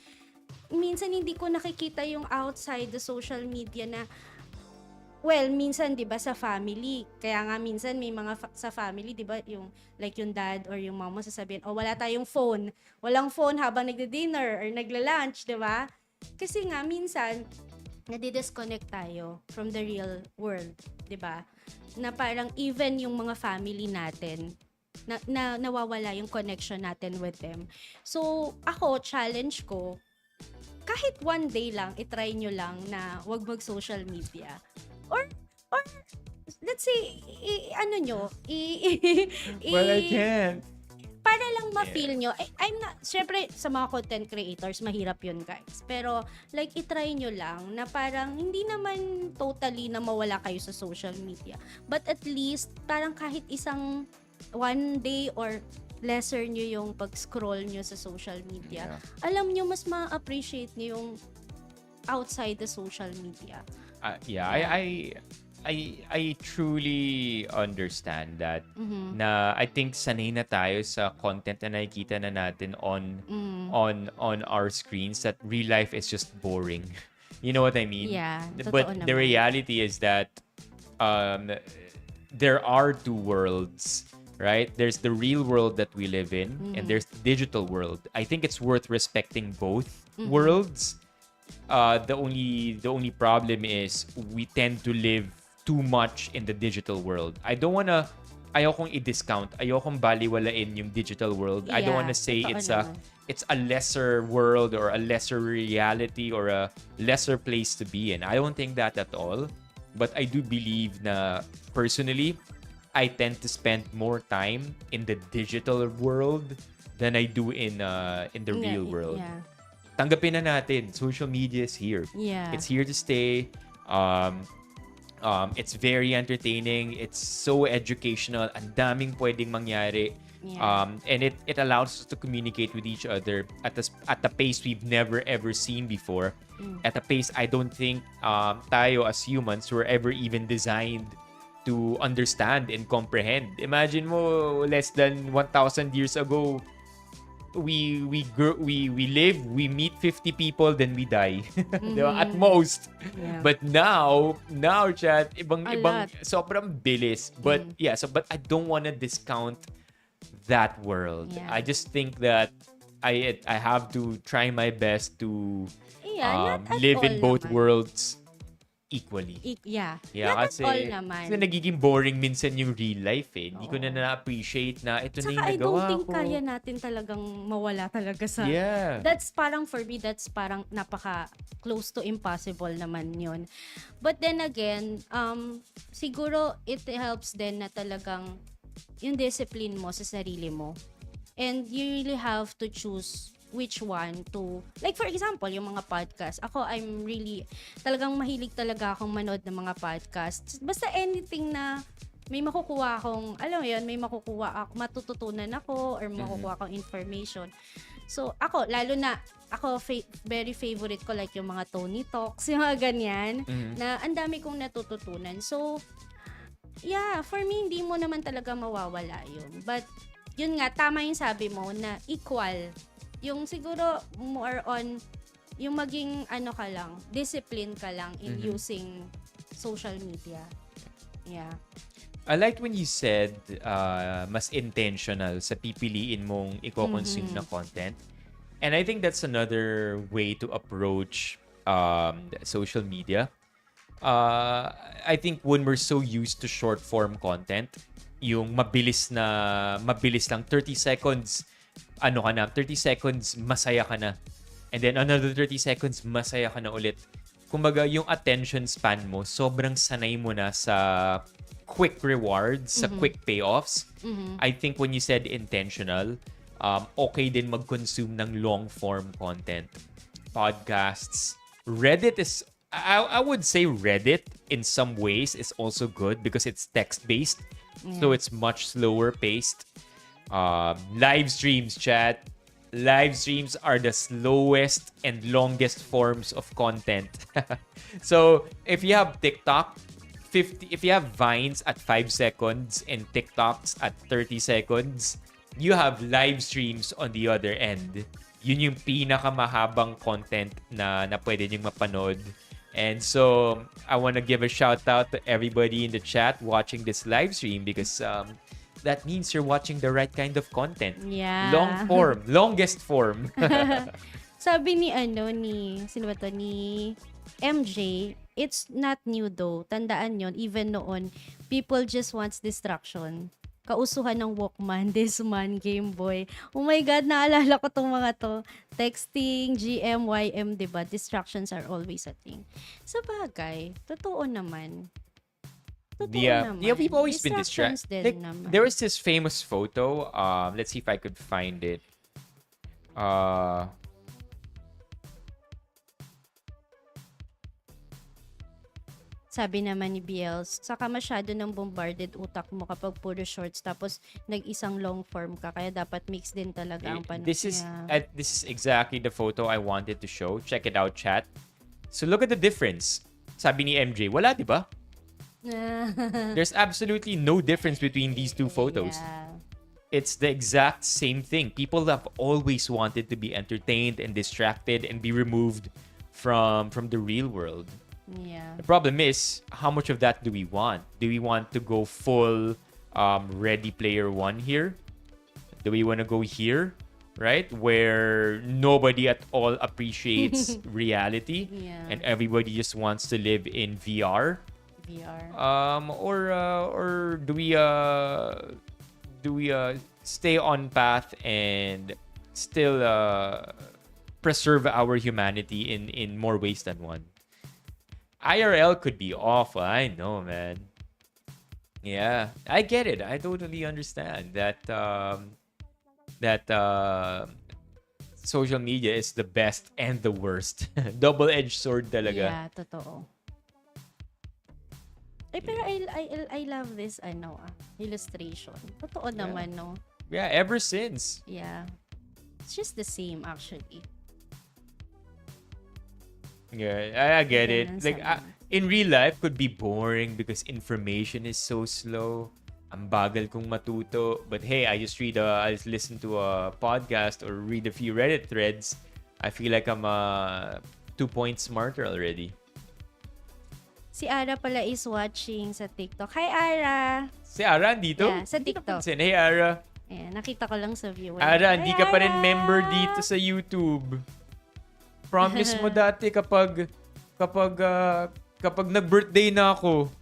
hindi ko nakikita yung outside the social media na, well, minsan 'di ba sa family, kaya nga minsan may mga sa family 'di ba yung like yung dad or yung mama sasabihin, "Oh, wala tayong phone." Walang phone habang nagdi-dinner or nagla-lunch, 'di ba? Kasi nga minsan nadi-disconnect tayo from the real world, 'di ba? Na parang even yung mga family natin na nawawala yung connection natin with them. So, ako challenge ko, kahit one day lang, i-try nyo lang na wag mag-social media. Or let's say, Well, I can't. para lang ma-feel nyo. I'm not, syempre, sa mga content creators, mahirap yun, guys. Pero, like, i-try nyo lang na parang hindi naman totally na mawala kayo sa social media. But at least, parang kahit isang one day or lesser nyo yung pag-scroll nyo sa social media, alam nyo, mas ma-appreciate nyo yung outside the social media. I truly understand that. Na I think sanay na tayo sa content na nakikita na natin on our screens that real life is just boring. You know what I mean? Yeah, But totoo the naman. reality is that there are two worlds, right? There's the real world that we live in, and there's the digital world. I think it's worth respecting both worlds. The only problem is we tend to live too much in the digital world. Ayokong i-discount, ayokong baliwalain yung digital world. I don't Yeah, wanna say totoo naman. it's a lesser world or a lesser reality or a lesser place to be in. I don't think that at all. But I do believe na personally, I tend to spend more time in the digital world than I do in the real world. Yeah. Tanggapin na natin, social media is here. Yeah. It's here to stay. It's very entertaining. It's so educational. Ang daming pwedeng mangyari. Yeah. And it allows us to communicate with each other at the pace we've never ever seen before. At a pace I don't think tayo as humans were ever even designed to understand and comprehend. Imagine mo, less than 1,000 years ago, we live, we meet 50 people, then we die. Diba? At most. Yeah. But now chat, ibang lot. sobrang bilis. But but I don't want to discount that world. Yeah. I just think that I have to try my best to Not at live all in both naman. worlds equally. Yeah. Yeah, Not kasi, at all naman. kasi nagiging boring minsan yung real life eh. Hindi ko na na-appreciate na ito na Saka yung I nagawa don't think ko. kaya natin talagang mawala talaga sa... Yeah. That's parang, for me, that's parang napaka close to impossible naman yun. But then again, siguro it helps din na talagang yung discipline mo sa sarili mo. And you really have to choose which one to, like for example, yung mga podcast. Ako, I'm really, talagang mahilig talaga akong manood ng mga podcasts. Basta anything na may makukuha akong, alam mo yun, may makukuha ako, matututunan ako, or makukuha akong information. So, ako, lalo na, ako, very favorite ko, like yung mga Tony Talks, yung mga ganyan, na ang dami kong natututunan. So, yeah, for me, hindi mo naman talaga mawawala yun. But, yun nga, tama yung sabi mo na equal. Yung siguro more on yung maging ka lang, discipline ka lang in using social media. Yeah. I liked when you said mas intentional sa pipiliin mong i-consume na content. And I think that's another way to approach social media. I think when we're so used to short form content, yung mabilis lang 30 seconds 30 seconds, masaya ka na. And then another 30 seconds, masaya ka na ulit. Kumbaga, yung attention span mo, sobrang sanay mo na sa quick rewards, sa quick payoffs. I think when you said intentional, okay din mag-consume ng long-form content. Podcasts. Reddit is, I would say Reddit in some ways is also good because it's text-based. So it's much slower paced. Live streams, chat. Live streams are the slowest and longest forms of content. So, if you have TikTok, if you have Vines at 5 seconds and TikToks at 30 seconds, you have live streams on the other end. Yun yung pinakamahabang content na pwede niyong mapanood. And so, I want to give a shout out to everybody in the chat watching this live stream because that means you're watching the right kind of content. Yeah. Long form. Longest form. Sabi ni sino ba to? Ni MJ, it's not new though. Tandaan yon, even noon, people just wants distraction. Kausuhan ng Walkman, Discman, Game Boy. Oh my God, naalala ko tong mga to. Texting, GM, YM, diba? Distractions are always a thing. Sa bagay, totoo naman. Yeah, we've always been distracted. Like, there was this famous photo. Let's see if I could find it. Sabi naman ni BLs, saka masyado ng bombarded utak mo kapag puro shorts tapos nag-isang long form ka. Kaya dapat mix din talaga ang panahon. This is exactly the photo I wanted to show. Check it out, chat. So look at the difference. Sabi ni MJ, wala, di ba? There's absolutely no difference between these two photos. Yeah. It's the exact same thing. People have always wanted to be entertained and distracted and be removed from the real world. Yeah. The problem is, how much of that do we want? Do we want to go full Ready Player One here? Do we want to go here? Right? Where nobody at all appreciates reality and everybody just wants to live in VR. Or do we stay on path and still preserve our humanity in more ways than one? IRL could be awful. I know, man. Yeah, I get it. I totally understand that that social media is the best and the worst. Double-edged sword talaga. Yeah, totoo. Pero I love this illustration. Totoo naman, no? Yeah, ever since. Yeah. It's just the same actually. Yeah, I get it. Ganun Like sa in real life could be boring because information is so slow. Ang bagal kong matuto. But hey, I just listen to a podcast or read a few Reddit threads. I feel like I'm 2 points smarter already. Si Ara pala is watching sa TikTok. Hi, Ara! Si Ara, dito? Yeah, sa TikTok. Hey, Ara. Ayan, nakita ko lang sa viewer. Ara, Hi, hindi ka pa rin Ara! member dito sa YouTube. Promise mo dati kapag nag-birthday na ako.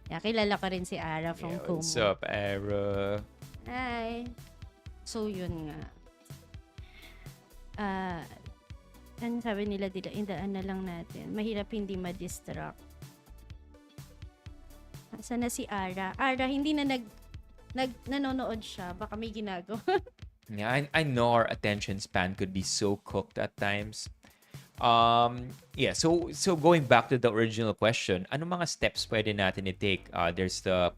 Yeah, kilala ko rin si Ara from Kumu. What's up, Ara? Hi. So, yun nga. Ano sabi nila dito? Indaan na lang natin. Mahirap hindi ma-distract. Sana si Ara. Ara, hindi na nanonood siya. Baka may ginagawa. Yeah, I know our attention span could be so cooked at times. Yeah, so going back to the original question, ano mga steps pwede natin i-take? There's the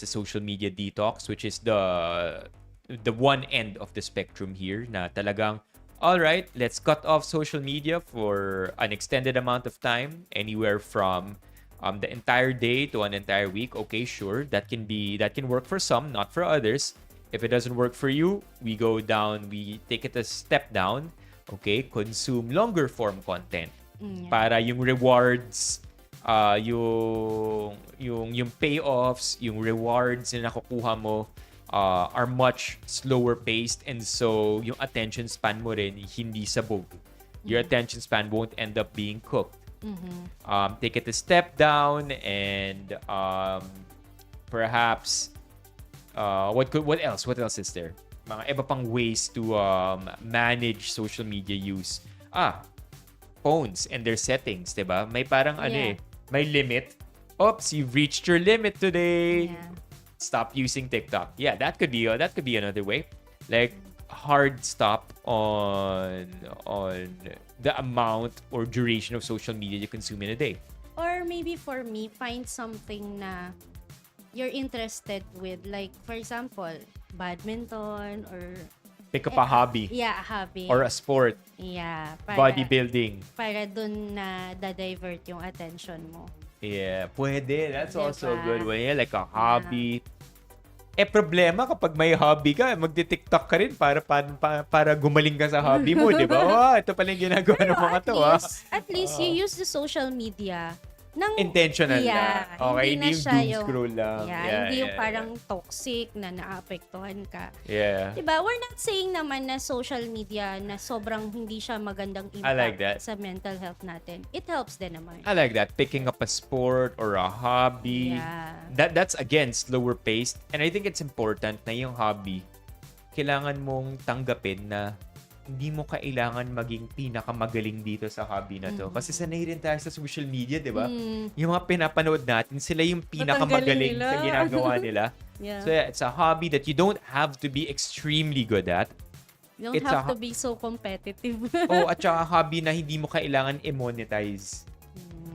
social media detox, which is the one end of the spectrum here na talagang all right, let's cut off social media for an extended amount of time, anywhere from the entire day to an entire week. Okay, sure, that can work for some, not for others. If it doesn't work for you, we take it a step down. Okay, consume longer form content para yung rewards, yung payoffs, yung rewards na nakukuha mo are much slower paced, and so yung attention span mo rin hindi sabog. Your attention span won't end up being cooked. Take it a step down, and perhaps what else is there? Mga iba pang ways to manage social media use. Phones and their settings, 'di ba? May parang may limit. Oops, you've reached your limit today. Yeah. Stop using TikTok. Yeah, that could be another way. Like hard stop on the amount or duration of social media you consume in a day. Or maybe for me, find something na you're interested with. Like, for example, badminton or Pick up a hobby. Yeah, a hobby. Or a sport. Yeah. Bodybuilding. Para dun na da-divert yung attention mo. Yeah, pwede. That's Diba? also a good one. Yeah, like a hobby. Problema kapag may hobby ka, magti-TikTok ka rin para gumaling ka sa hobby mo, di ba? Ito pala yung ginagawa ng mga to, At least you use the social media ng intentional na. Okay, hindi na yung siya doom scroll lang. hindi yung parang toxic na naapektuhan ka. Yeah. Diba? We're not saying naman na social media na sobrang hindi siya magandang I like impact that. sa mental health natin. It helps din naman. I like that. Picking up a sport or a hobby. Yeah. That's again slower paced, and I think it's important na yung hobby kailangan mong tanggapin na hindi mo kailangan maging pinakamagaling dito sa hobby na to. Kasi sanay rin tayo sa social media, di ba? Yung mga pinapanood natin, sila yung pinakamagaling sa ginagawa nila. Yeah. So yeah, it's a hobby that you don't have to be extremely good at. You don't It's have to be so competitive. At saka hobby na hindi mo kailangan i-monetize.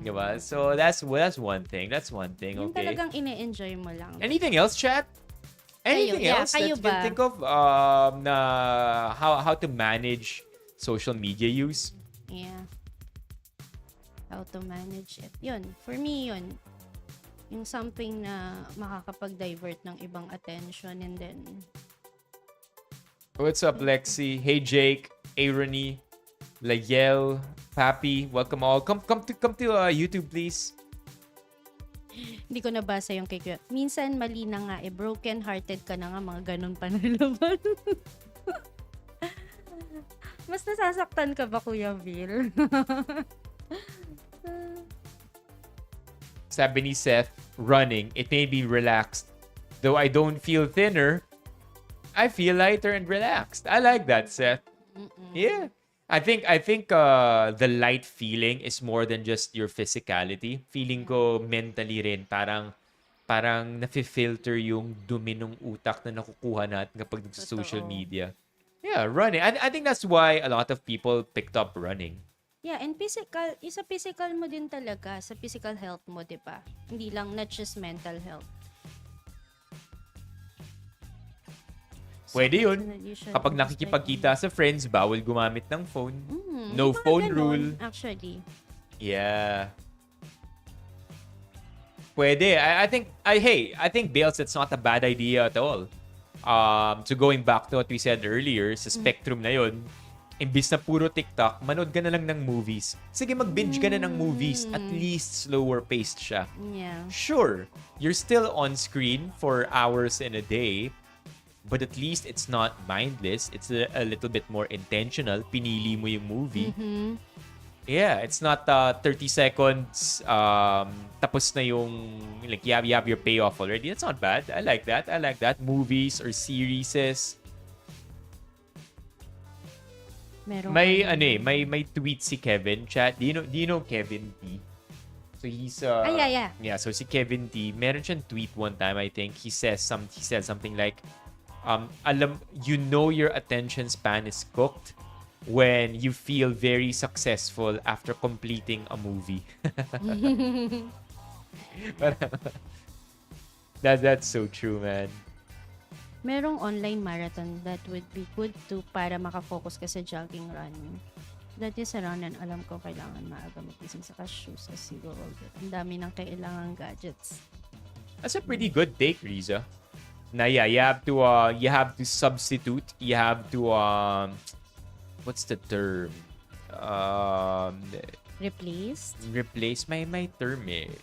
Di ba? So that's one thing. That's one thing, Yung okay? talagang ine-enjoy mo lang. Anything else, chat? Anything else that you can think of na how to manage social media use? Yeah. How to manage it. Yun. For me, yun. Yung something na makakapag-divert ng ibang attention, and then... What's up, Lexi? Hey, Jake, Arony, Layel, Papi, welcome all. Come to YouTube, please. Hindi ko nabasa yung kay Kuya. Minsan, mali na nga. Broken-hearted ka na nga. Mga ganun pa na naman. Mas nasasaktan ka ba, Kuya Bill? Sabi ni Seth, running, it made me relaxed. Though I don't feel thinner, I feel lighter and relaxed. I like that, Seth. Yeah. I think the light feeling is more than just your physicality. Feeling ko mentally rin parang nafi-filter yung dumi ng utak na nakukuha natin kapag social Totoo. media. Yeah, running. I think that's why a lot of people picked up running. Yeah, and physical mo din talaga, sa physical health mo, di ba? Hindi lang, not just mental health. Pwede yun. Definitely siya Kapag yung nakikipagkita sa friends, bawal gumamit ng phone. No may mga phone ganon, rule. actually. Yeah. Pwede. I think Bales, it's not a bad idea at all. So going back to what we said earlier, sa spectrum na yun, imbis na puro TikTok, manood ka na lang ng movies. Sige, mag-binge ka na ng movies. At least slower paced siya. Yeah. Sure, you're still on screen for hours in a day, but at least it's not mindless. It's a little bit more intentional. Pinili mo yung movie. Yeah, it's not 30 seconds tapos na yung like you have your payoff already. That's not bad. I like that. Movies or series. Meron May kayo. may tweet si Kevin chat. Do you know Kevin T? So he's yeah. Yeah, so si Kevin T, meron siyang tweet one time, I think. He said something like you know your attention span is cooked when you feel very successful after completing a movie. That's so true, man. Merong online marathon that would be good to para makafocus ka sa jogging running. That is around and alam ko kailangan maaga magising sa shoes sa siguro. Ang dami ng kailangang gadgets. That's a pretty good take, Riza. Na yeah, you have to substitute. You have to what's the term? Replace my term eh.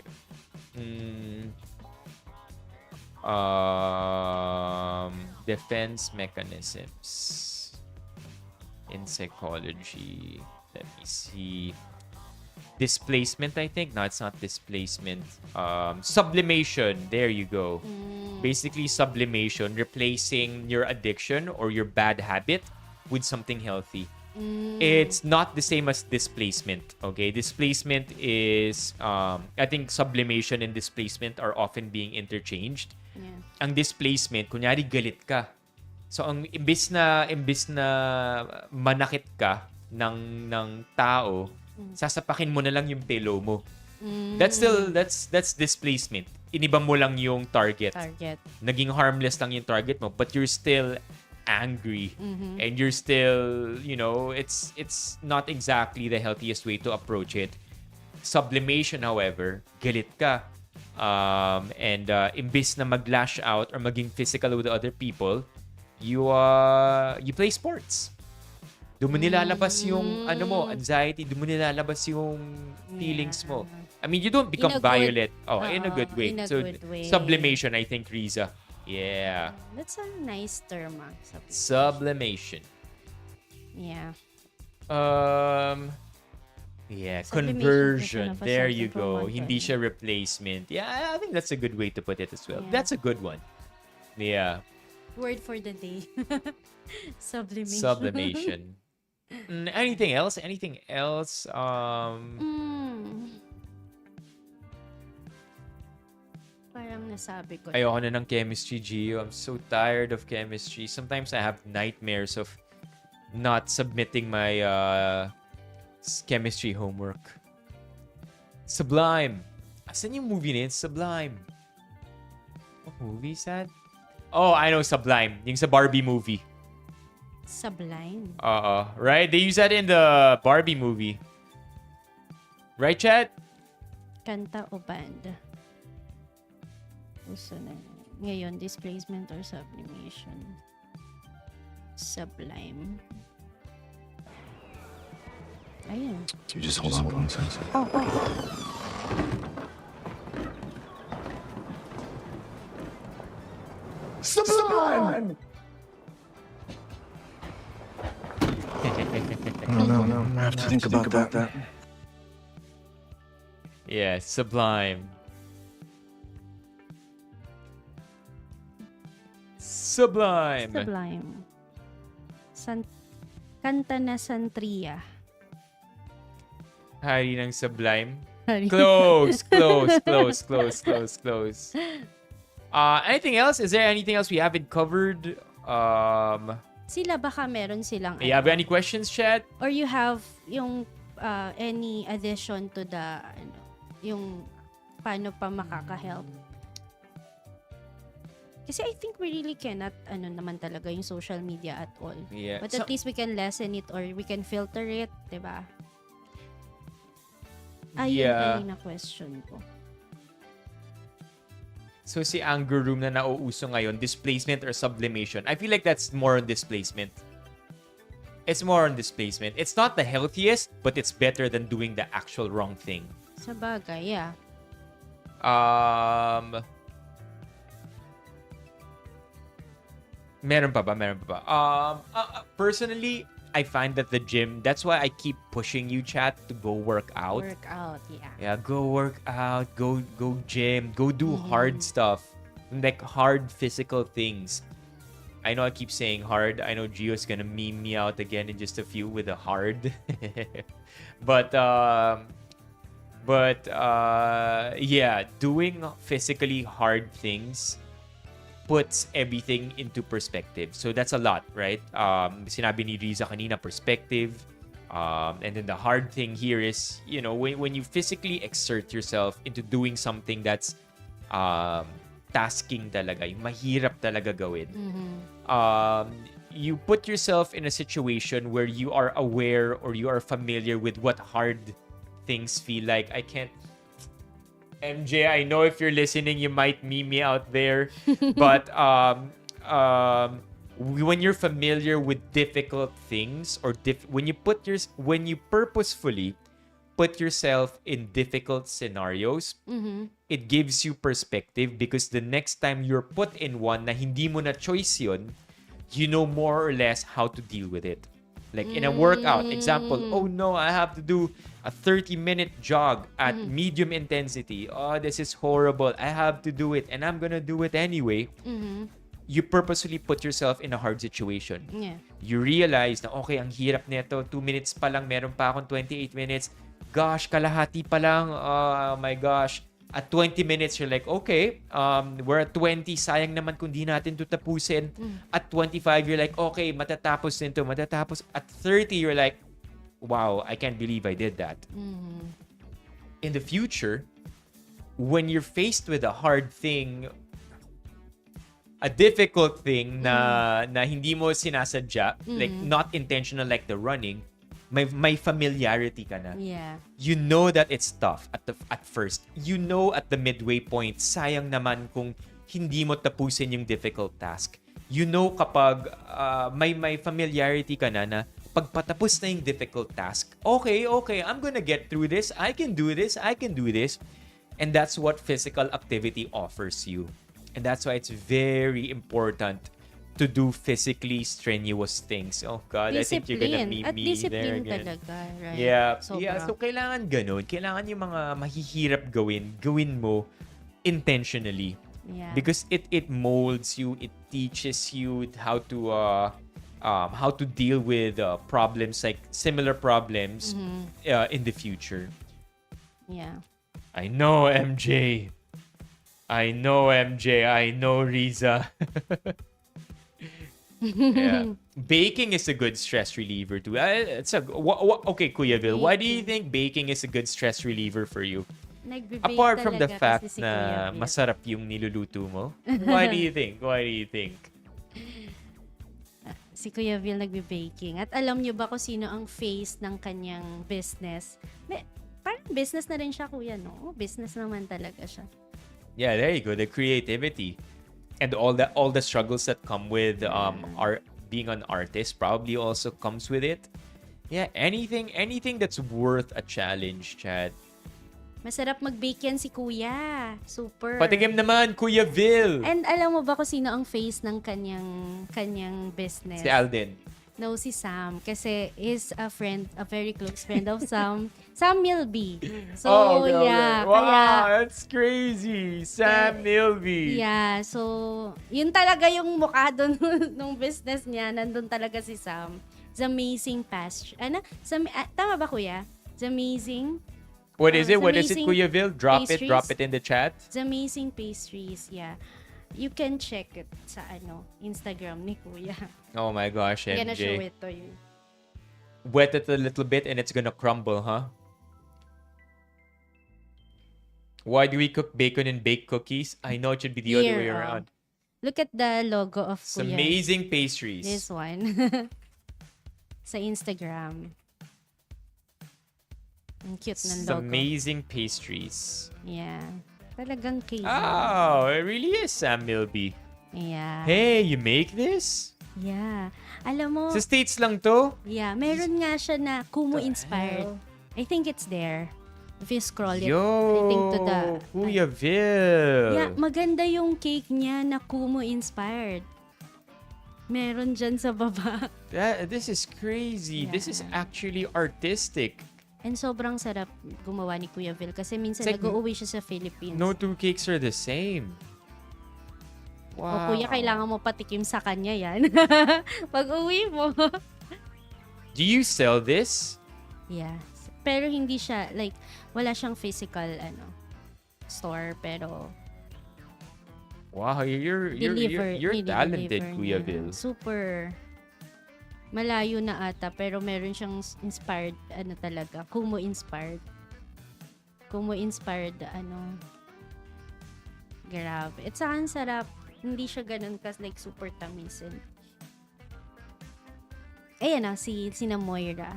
Defense mechanisms in psychology. Let me see. Displacement, I think. No, it's not displacement. Sublimation. There you go. Basically, sublimation, replacing your addiction or your bad habit with something healthy. It's not the same as displacement. Okay, displacement is I think sublimation and displacement are often being interchanged. Yeah. Ang displacement, kunyari galit ka. So ang imbis na manakit ka ng tao, sasapakin mo na lang yung pillow mo. That's displacement. Iniba mo lang yung target. Naging harmless lang yung target mo, but you're still angry and you're still, it's not exactly the healthiest way to approach it. Sublimation, however, galit ka. And imbis na mag-lash out or maging physical with other people, you play sports. Doon mo nilalabas yung anxiety, doon mo nilalabas yung feelings mo. I mean, you don't become violent. In a good way. So sublimation, I think, Riza. Yeah. That's a nice term, Sublimation. Yeah. Yeah, Sublimation, conversion. definition of a There something you from go. one to Hindi siya replacement. Yeah, I think that's a good way to put it as well. Yeah. That's a good one. Yeah. Word for the day. Sublimation. Sublimation. Anything else? Parang nasabi ko. Ayoko na ng chemistry, Gio. I'm so tired of chemistry. Sometimes I have nightmares of not submitting my chemistry homework. Sublime. Asan yung movie na yun? Sublime. What movie is that? Oh, I know, Sublime. Yung sa Barbie movie. Sublime. Right? They use that in the Barbie movie. Right, Chad? Kanta o band? Gusto na. Ngayon, displacement or sublimation? Sublime. Ayun. You just hold on one second. Sublime! No. I have to think about that. Yeah, Sublime. Sublime. Sublime. Kanta na Santria. Hari ng Sublime. Close. Anything else? Is there anything else we haven't covered? Sila baka meron silang You have any questions, chat? or you have yung any addition to the yung paano pa makaka-help. Kasi I think we really cannot naman talaga yung social media at all. Yeah. But at least we can lessen it or we can filter it, 'di ba? Ayun na question ko. So si anger room na nauuso ngayon, displacement or sublimation? I feel like that's more on displacement. It's more on displacement. It's not the healthiest, but it's better than doing the actual wrong thing. Sa bagay, yeah. Meron pa ba? Personally, I find that the gym, that's why I keep pushing you, chat, to go work out. Yeah, go work out, go gym, go do hard stuff. Like hard physical things. I know I keep saying hard. I know Gio's gonna meme me out again in just a few with a hard. But yeah, doing physically hard things puts everything into perspective. So that's a lot, right? Sinabi ni Riza kanina, perspective. And then the hard thing here is, when you physically exert yourself into doing something that's tasking talaga, yung mahirap talaga gawin. You put yourself in a situation where you are aware or you are familiar with what hard things feel like. I can't... MJ, I know if you're listening, you might meme me out there. But when you're familiar with difficult things or when you purposefully put yourself in difficult scenarios, it gives you perspective because the next time you're put in one na hindi mo na choice yun, you know more or less how to deal with it. Like in a workout, example, oh no, I have to do a 30-minute jog at medium intensity. Oh, this is horrible. I have to do it and I'm gonna do it anyway. You purposely put yourself in a hard situation. Yeah. You realize na, okay, ang hirap nito. 2 minutes pa lang, meron pa akong 28 minutes. Gosh, kalahati pa lang. Oh my gosh. At 20 minutes, you're like, okay, we're at 20. Sayang naman kung di natin ito tapusin. At 25, you're like, okay, matatapos nito, matatapos. At 30, you're like, wow, I can't believe I did that. In the future, when you're faced with a hard thing, a difficult thing na hindi mo sinasadya, like not intentional like the running, may familiarity ka na. Yeah. You know that it's tough at first. You know at the midway point, sayang naman kung hindi mo tapusin yung difficult task. You know kapag may familiarity ka na pag patapos na yung difficult task, okay, I'm gonna get through this. I can do this. And that's what physical activity offers you. And that's why it's very important to do physically strenuous things. Oh God, Discipline. I think you're gonna meet me there again. Talaga, right? Yeah. Sobra. Yeah, so kailangan ganun. Kailangan yung mga mahihirap gawin mo intentionally. Yeah. Because it molds you, it teaches you how to deal with problems like similar problems in the future. Yeah. I know MJ. I know Riza. Yeah. Baking is a good stress reliever too. Okay, Kuya Vil, why do you think baking is a good stress reliever for you? Apart from the fact si na Kuya Vil. masarap yung niluluto mo, why do you think? Si Kuya Vil nagbe-baking. At alam niyo ba kung sino ang face ng kanyang business? Parang business na rin siya, Kuya, no? Business naman talaga siya. Yeah, there you go. The creativity and all the struggles that come with being an artist probably also comes with it. Yeah, anything that's worth a challenge, Chad. Masarap mag-bake yan si Kuya. Super. Patigim naman, Kuya Vil. And alam mo ba kung sino ang face ng kanyang business? Si Alden. No, si Sam. Kasi is a very close friend of Sam. Sam Milby. So, okay. yeah. Wow, Kaya, that's crazy. Sam Milby. yeah. So, yun talaga yung mukha doon ng business niya. Nandun talaga si Sam. Zamazing pastry. Ano? Tama ba, kuya? Zamazing? What is it? What is it, Zamazing Kuya Vil? Drop pastries. it in the chat. Zamazing pastries, yeah. You can check it sa Instagram ni Kuya. Oh my gosh, I'm gonna show MJ. it to you. Wet it a little bit and it's gonna crumble, huh? Why do we cook bacon and bake cookies? I know it should be the other way around. Look at the logo of It's Kuya. amazing pastries. This one. Sa Instagram. Ang cute ng It's logo. amazing pastries. Yeah. Talagang crazy. Oh, it really is Sam Milby. Yeah. Hey, you make this? Yeah. Alam mo, Sa States lang to? yeah, meron nga siya na Kumu-inspired. I think it's there. If you scroll it, I think to the... Kuya Vil. Yeah, maganda yung cake niya na Kumu-inspired. Meron dyan sa baba. This is crazy. Yeah. This is actually artistic. And sobrang sarap gumawa ni Kuya Vil kasi minsan It's like, nag-uuwi siya sa Philippines. No two cakes are the same. Wow. O kuya, kailangan mo patikim sa kanya yan. Pag uwi mo. Do you sell this? Yeah. Pero hindi siya, like, wala siyang physical, store, pero Wow, you're talented, Kuya Vil. Super. Malayo na ata, pero meron siyang inspired, talaga, Kumu-inspired. Kumu-inspired, grabe. It's ang sarap. Hindi siya ganun like super tamisin. Ayan si Moira.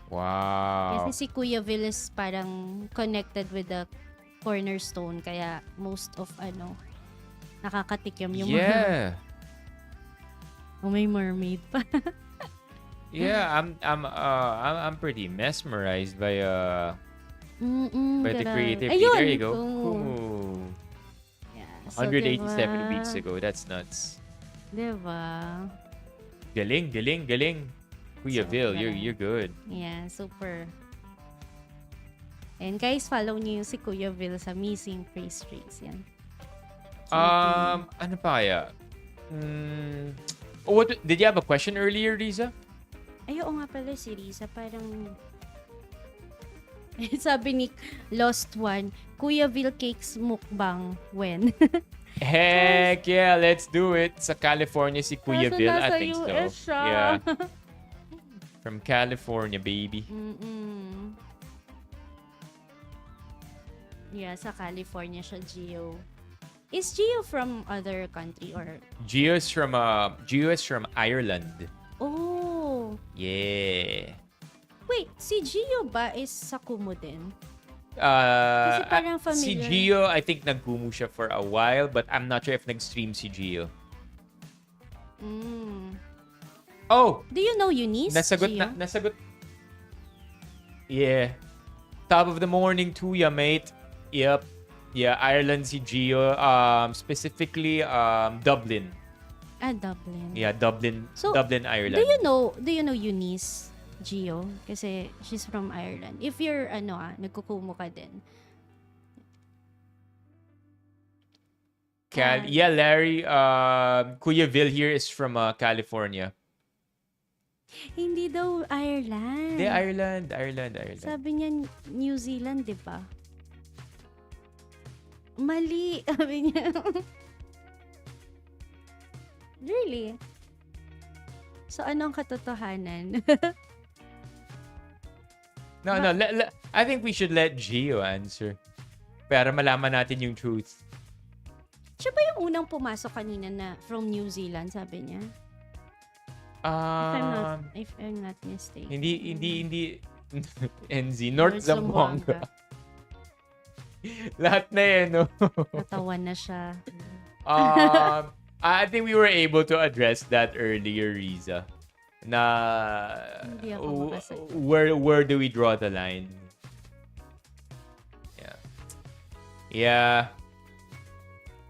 Wow. Kasi si Kuya Vil is parang connected with the cornerstone, kaya most of nakakatikim yung Yeah. may mermaid pa. Yeah, I'm pretty mesmerized by the creativity. Ayun. There you go. Oo. Ooh. Yeah, so 187 diba? weeks ago. That's nuts. Diba? Galing. Kuya Vil, you're good. Yeah, super. And guys, follow niyo si Kuya Vil sa Missing Pastries. Yan. Ano pa kaya? What did you have a question earlier, Riza? Ay, oo nga pala si Riza. Parang sabi ni Lost One, Kuya Vil Cakes mukbang when? Heck yeah, let's do it. Sa California si Kuya Kaso Vil, I nasa think US so. siya. Yeah. From California, baby. Yeah, sa California siya, Gio. Is Gio from other country or? Gio is from Ireland. Oh. Yeah. Wait, si Gio ba is sa Kumu din? Kasi parang Si familiar. Gio, I think nag-Kumu siya for a while, but I'm not sure if nag-stream si Gio. Oh! Do you know Eunice? Nasagot. Yeah. Top of the morning to ya, mate. Yep. Yeah, Ireland si Gio. Specifically, Dublin. Dublin. Yeah, Dublin. So, Dublin, Ireland. Do you know Eunice, Gio? Kasi she's from Ireland. If you're, nagkukumo ka din. Yeah, Larry. Kuya Vil here is from California. Hindi daw Ireland. Hindi, Ireland. Sabi niya New Zealand, di ba? Mali. Sabi niya. Really? So, anong katotohanan? No. I think we should let Gio answer. Para malaman natin yung truth. Siya ba yung unang pumasok kanina na from New Zealand, sabi niya? If I'm not mistaken. Hindi. NZ. North Zamboanga. Lahat na no? Natawan na siya. I think we were able to address that earlier, Riza. Hindi ako makasagot. Where do we draw the line? Yeah.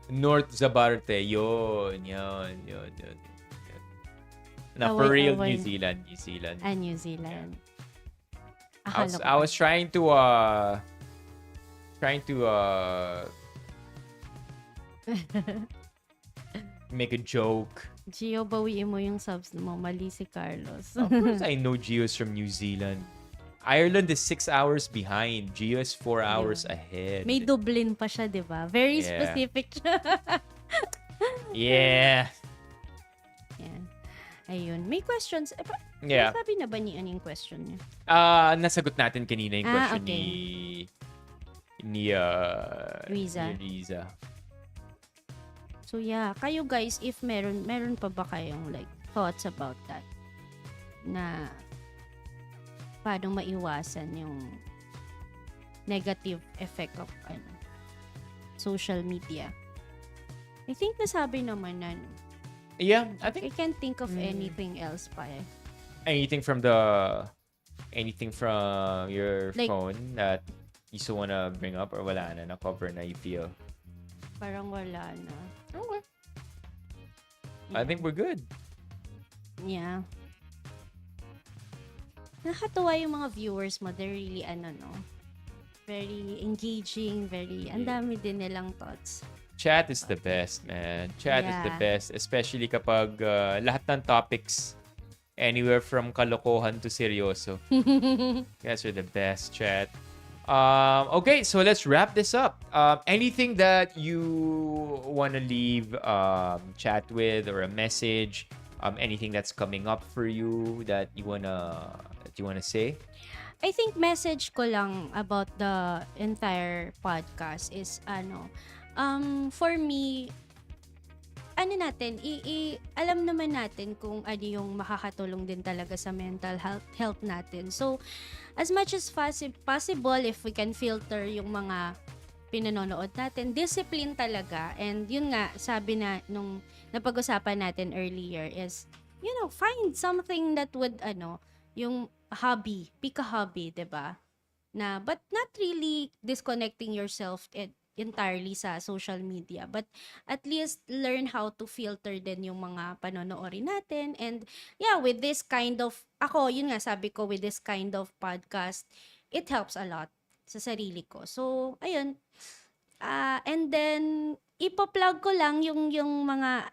North Zabarte. Yun. Na for real, New Zealand. New Zealand. I was trying to make a joke. Gio, bawiin mo yung subs mo. Mali si Carlos. Of course, I know Gio's from New Zealand. Ireland is 6 hours behind. Gio is 4 hours ahead. May Dublin pa siya, di ba? Very Yeah. specific siya. Yeah. Yan. Ayun. May questions. Yeah. Sabi na ba ni yung question niya? Nasagot natin kanina yung question okay. ni Riza. Riza. So yeah, kayo guys, if meron pa ba kayong like thoughts about that? Na paano maiwasan yung negative effect of social media? I think nasabi naman na. Yeah, I I think can't think of anything else pa eh. anything from your Like, phone that you still wanna bring up or wala na cover na you feel? Parang wala na. Okay. Yeah. I think we're good. Yeah. Nakakatuwa yung mga viewers mo. They're really, very engaging, ang dami din nilang thoughts. Chat is the best, man. Chat is the best. Especially kapag lahat ng topics, anywhere from kalokohan to seryoso. You guys are the best, chat. Okay, so let's wrap this up. Anything that you want to leave chat with or a message? Anything that's coming up for you that you wanna say? I think message ko lang about the entire podcast is for me, alam naman natin kung ano yung makakatulong din talaga sa mental health natin. So, as much as possible, if we can filter yung mga pinanonood natin, discipline talaga. And yun nga, sabi na nung napag-usapan natin earlier is, find something that would, yung hobby, pick a hobby, 'di ba? But not really disconnecting yourself entirely sa social media, but at least learn how to filter din yung mga panonoodin natin. And with this kind of, sabi ko, with this kind of podcast, it helps a lot sa sarili ko. So, ayun. And then, ipa-plug ko lang yung mga,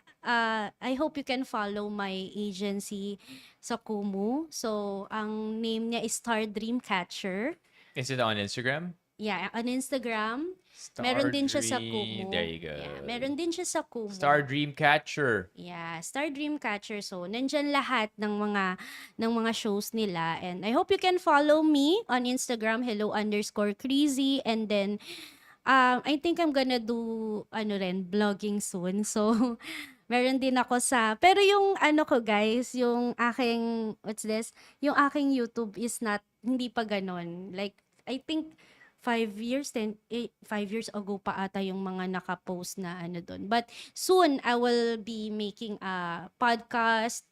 I hope you can follow my agency sa Kumu. So, ang name niya is Star Dreamcatcher. Is it on Instagram? Yeah, on Instagram. Meron din siya sa Kumu. There you go. Yeah, meron din siya sa Kumu. Star Dreamcatcher. Yeah, Star Dreamcatcher. So, nandyan lahat ng mga shows nila. And I hope you can follow me on Instagram, hello_Krizzy. And then, I think I'm gonna do, vlogging soon. So, meron din ako pero yung ko guys, yung aking, yung aking YouTube is hindi pa ganon. Like, I think, 5 years ago pa ata yung mga naka-post na doon. But soon, I will be making a podcast,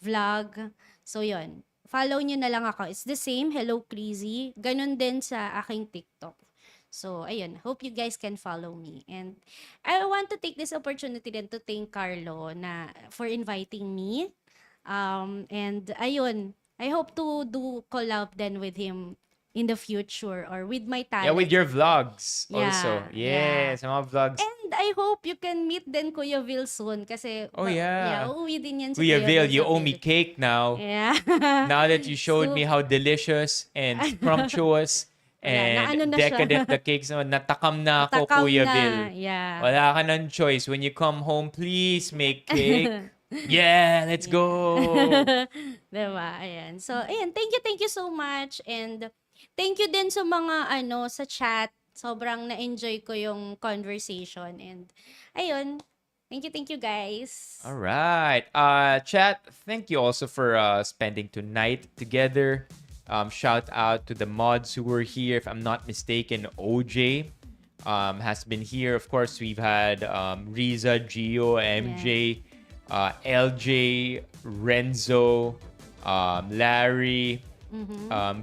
vlog. So, yun. Follow nyo na lang ako. It's the same, Hello Krizzy. Ganon din sa aking TikTok. So, ayun. Hope you guys can follow me. And I want to take this opportunity din to thank Carlo for inviting me. And ayun. I hope to do collab then with him in the future or with my talent. Yeah, with your vlogs also. Yeah. Some mga vlogs. And I hope you can meet then Kuya Vil soon kasi uuwi din yan si Kuya Vil, you sa owe me cake now. Yeah. Now that you showed me how delicious and scrumptious and decadent the cakes naman, natakam na ako, Kuya Vil. Yeah. Wala ka ng choice. When you come home, please make cake. Yeah, let's go. Diba? Ayan. So, ayan. Thank you so much. And thank you din sa mga sa chat. Sobrang na-enjoy ko yung conversation. And ayun. Thank you guys. All right. Chat, thank you also for spending tonight together. Shout out to the mods who were here. If I'm not mistaken, OJ has been here. Of course, we've had Riza, Gio, MJ, LJ, Renzo, Larry,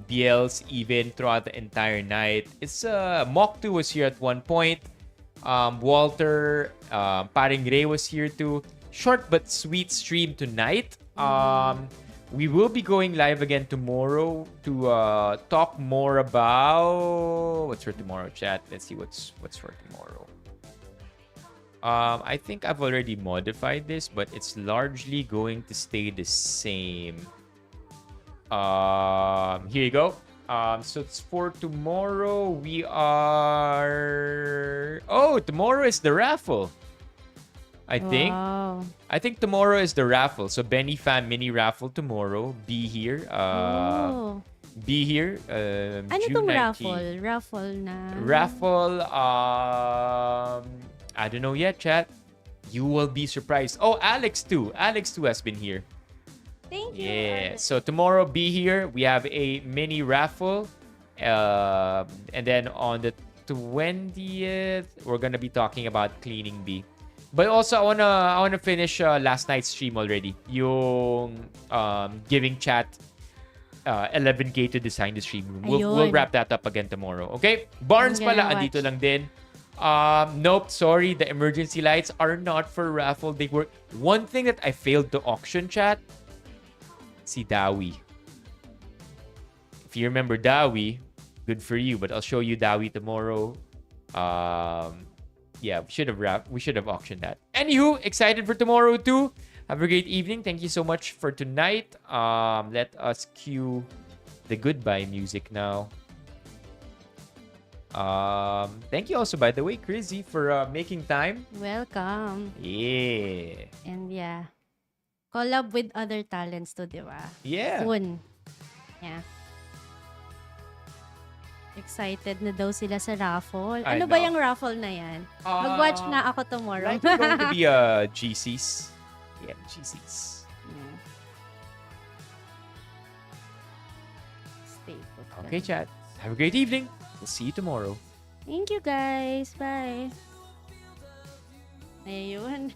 BLs even throughout the entire night. It's Moktu was here at one point. Walter, Paring Ray was here too. Short but sweet stream tonight. We will be going live again tomorrow to talk more about what's for tomorrow, chat. Let's see what's for tomorrow. I think I've already modified this, but it's largely going to stay the same. Here you go. So it's for tomorrow. We are. Oh, tomorrow is the raffle. I think. Wow. I think tomorrow is the raffle. So Benny Fan mini raffle tomorrow. Be here. Oh. Be here. Ano June tong 19. raffle? Raffle na. Raffle. I don't know yet, chat. You will be surprised. Oh, Alex too. Alex too has been here. Thank you. Yeah. So tomorrow, be here. We have a mini raffle, and then on the 20th, we're gonna be talking about cleaning bee. But also, I wanna finish last night's stream already. Yung giving chat 11K to design the stream room. We'll Ayun. wrap that up again tomorrow. Okay? Barnes I'm pala, gonna andito watch. lang din. Nope, sorry. The emergency lights are not for raffle. They were one thing that I failed to auction, chat. Si Dawi. If you remember Dawi, good for you. But I'll show you Dawi tomorrow. Yeah, we should have auctioned that. Anywho, excited for tomorrow too. Have a great evening. Thank you so much for tonight. Let us cue the goodbye music now. Thank you also, by the way, Krizzy, for making time. Welcome. Yeah. And yeah. Collab with other talents too, di ba? Yeah. Soon. Yeah. Excited na daw sila sa raffle. I Ano ba know. yung raffle na yan? Mag-watch na ako tomorrow. Likely going to be GCs. Yeah, GCs. Yeah. Stay put. Okay, chat. Have a great evening. We'll see you tomorrow. Thank you guys. Bye. Ayun.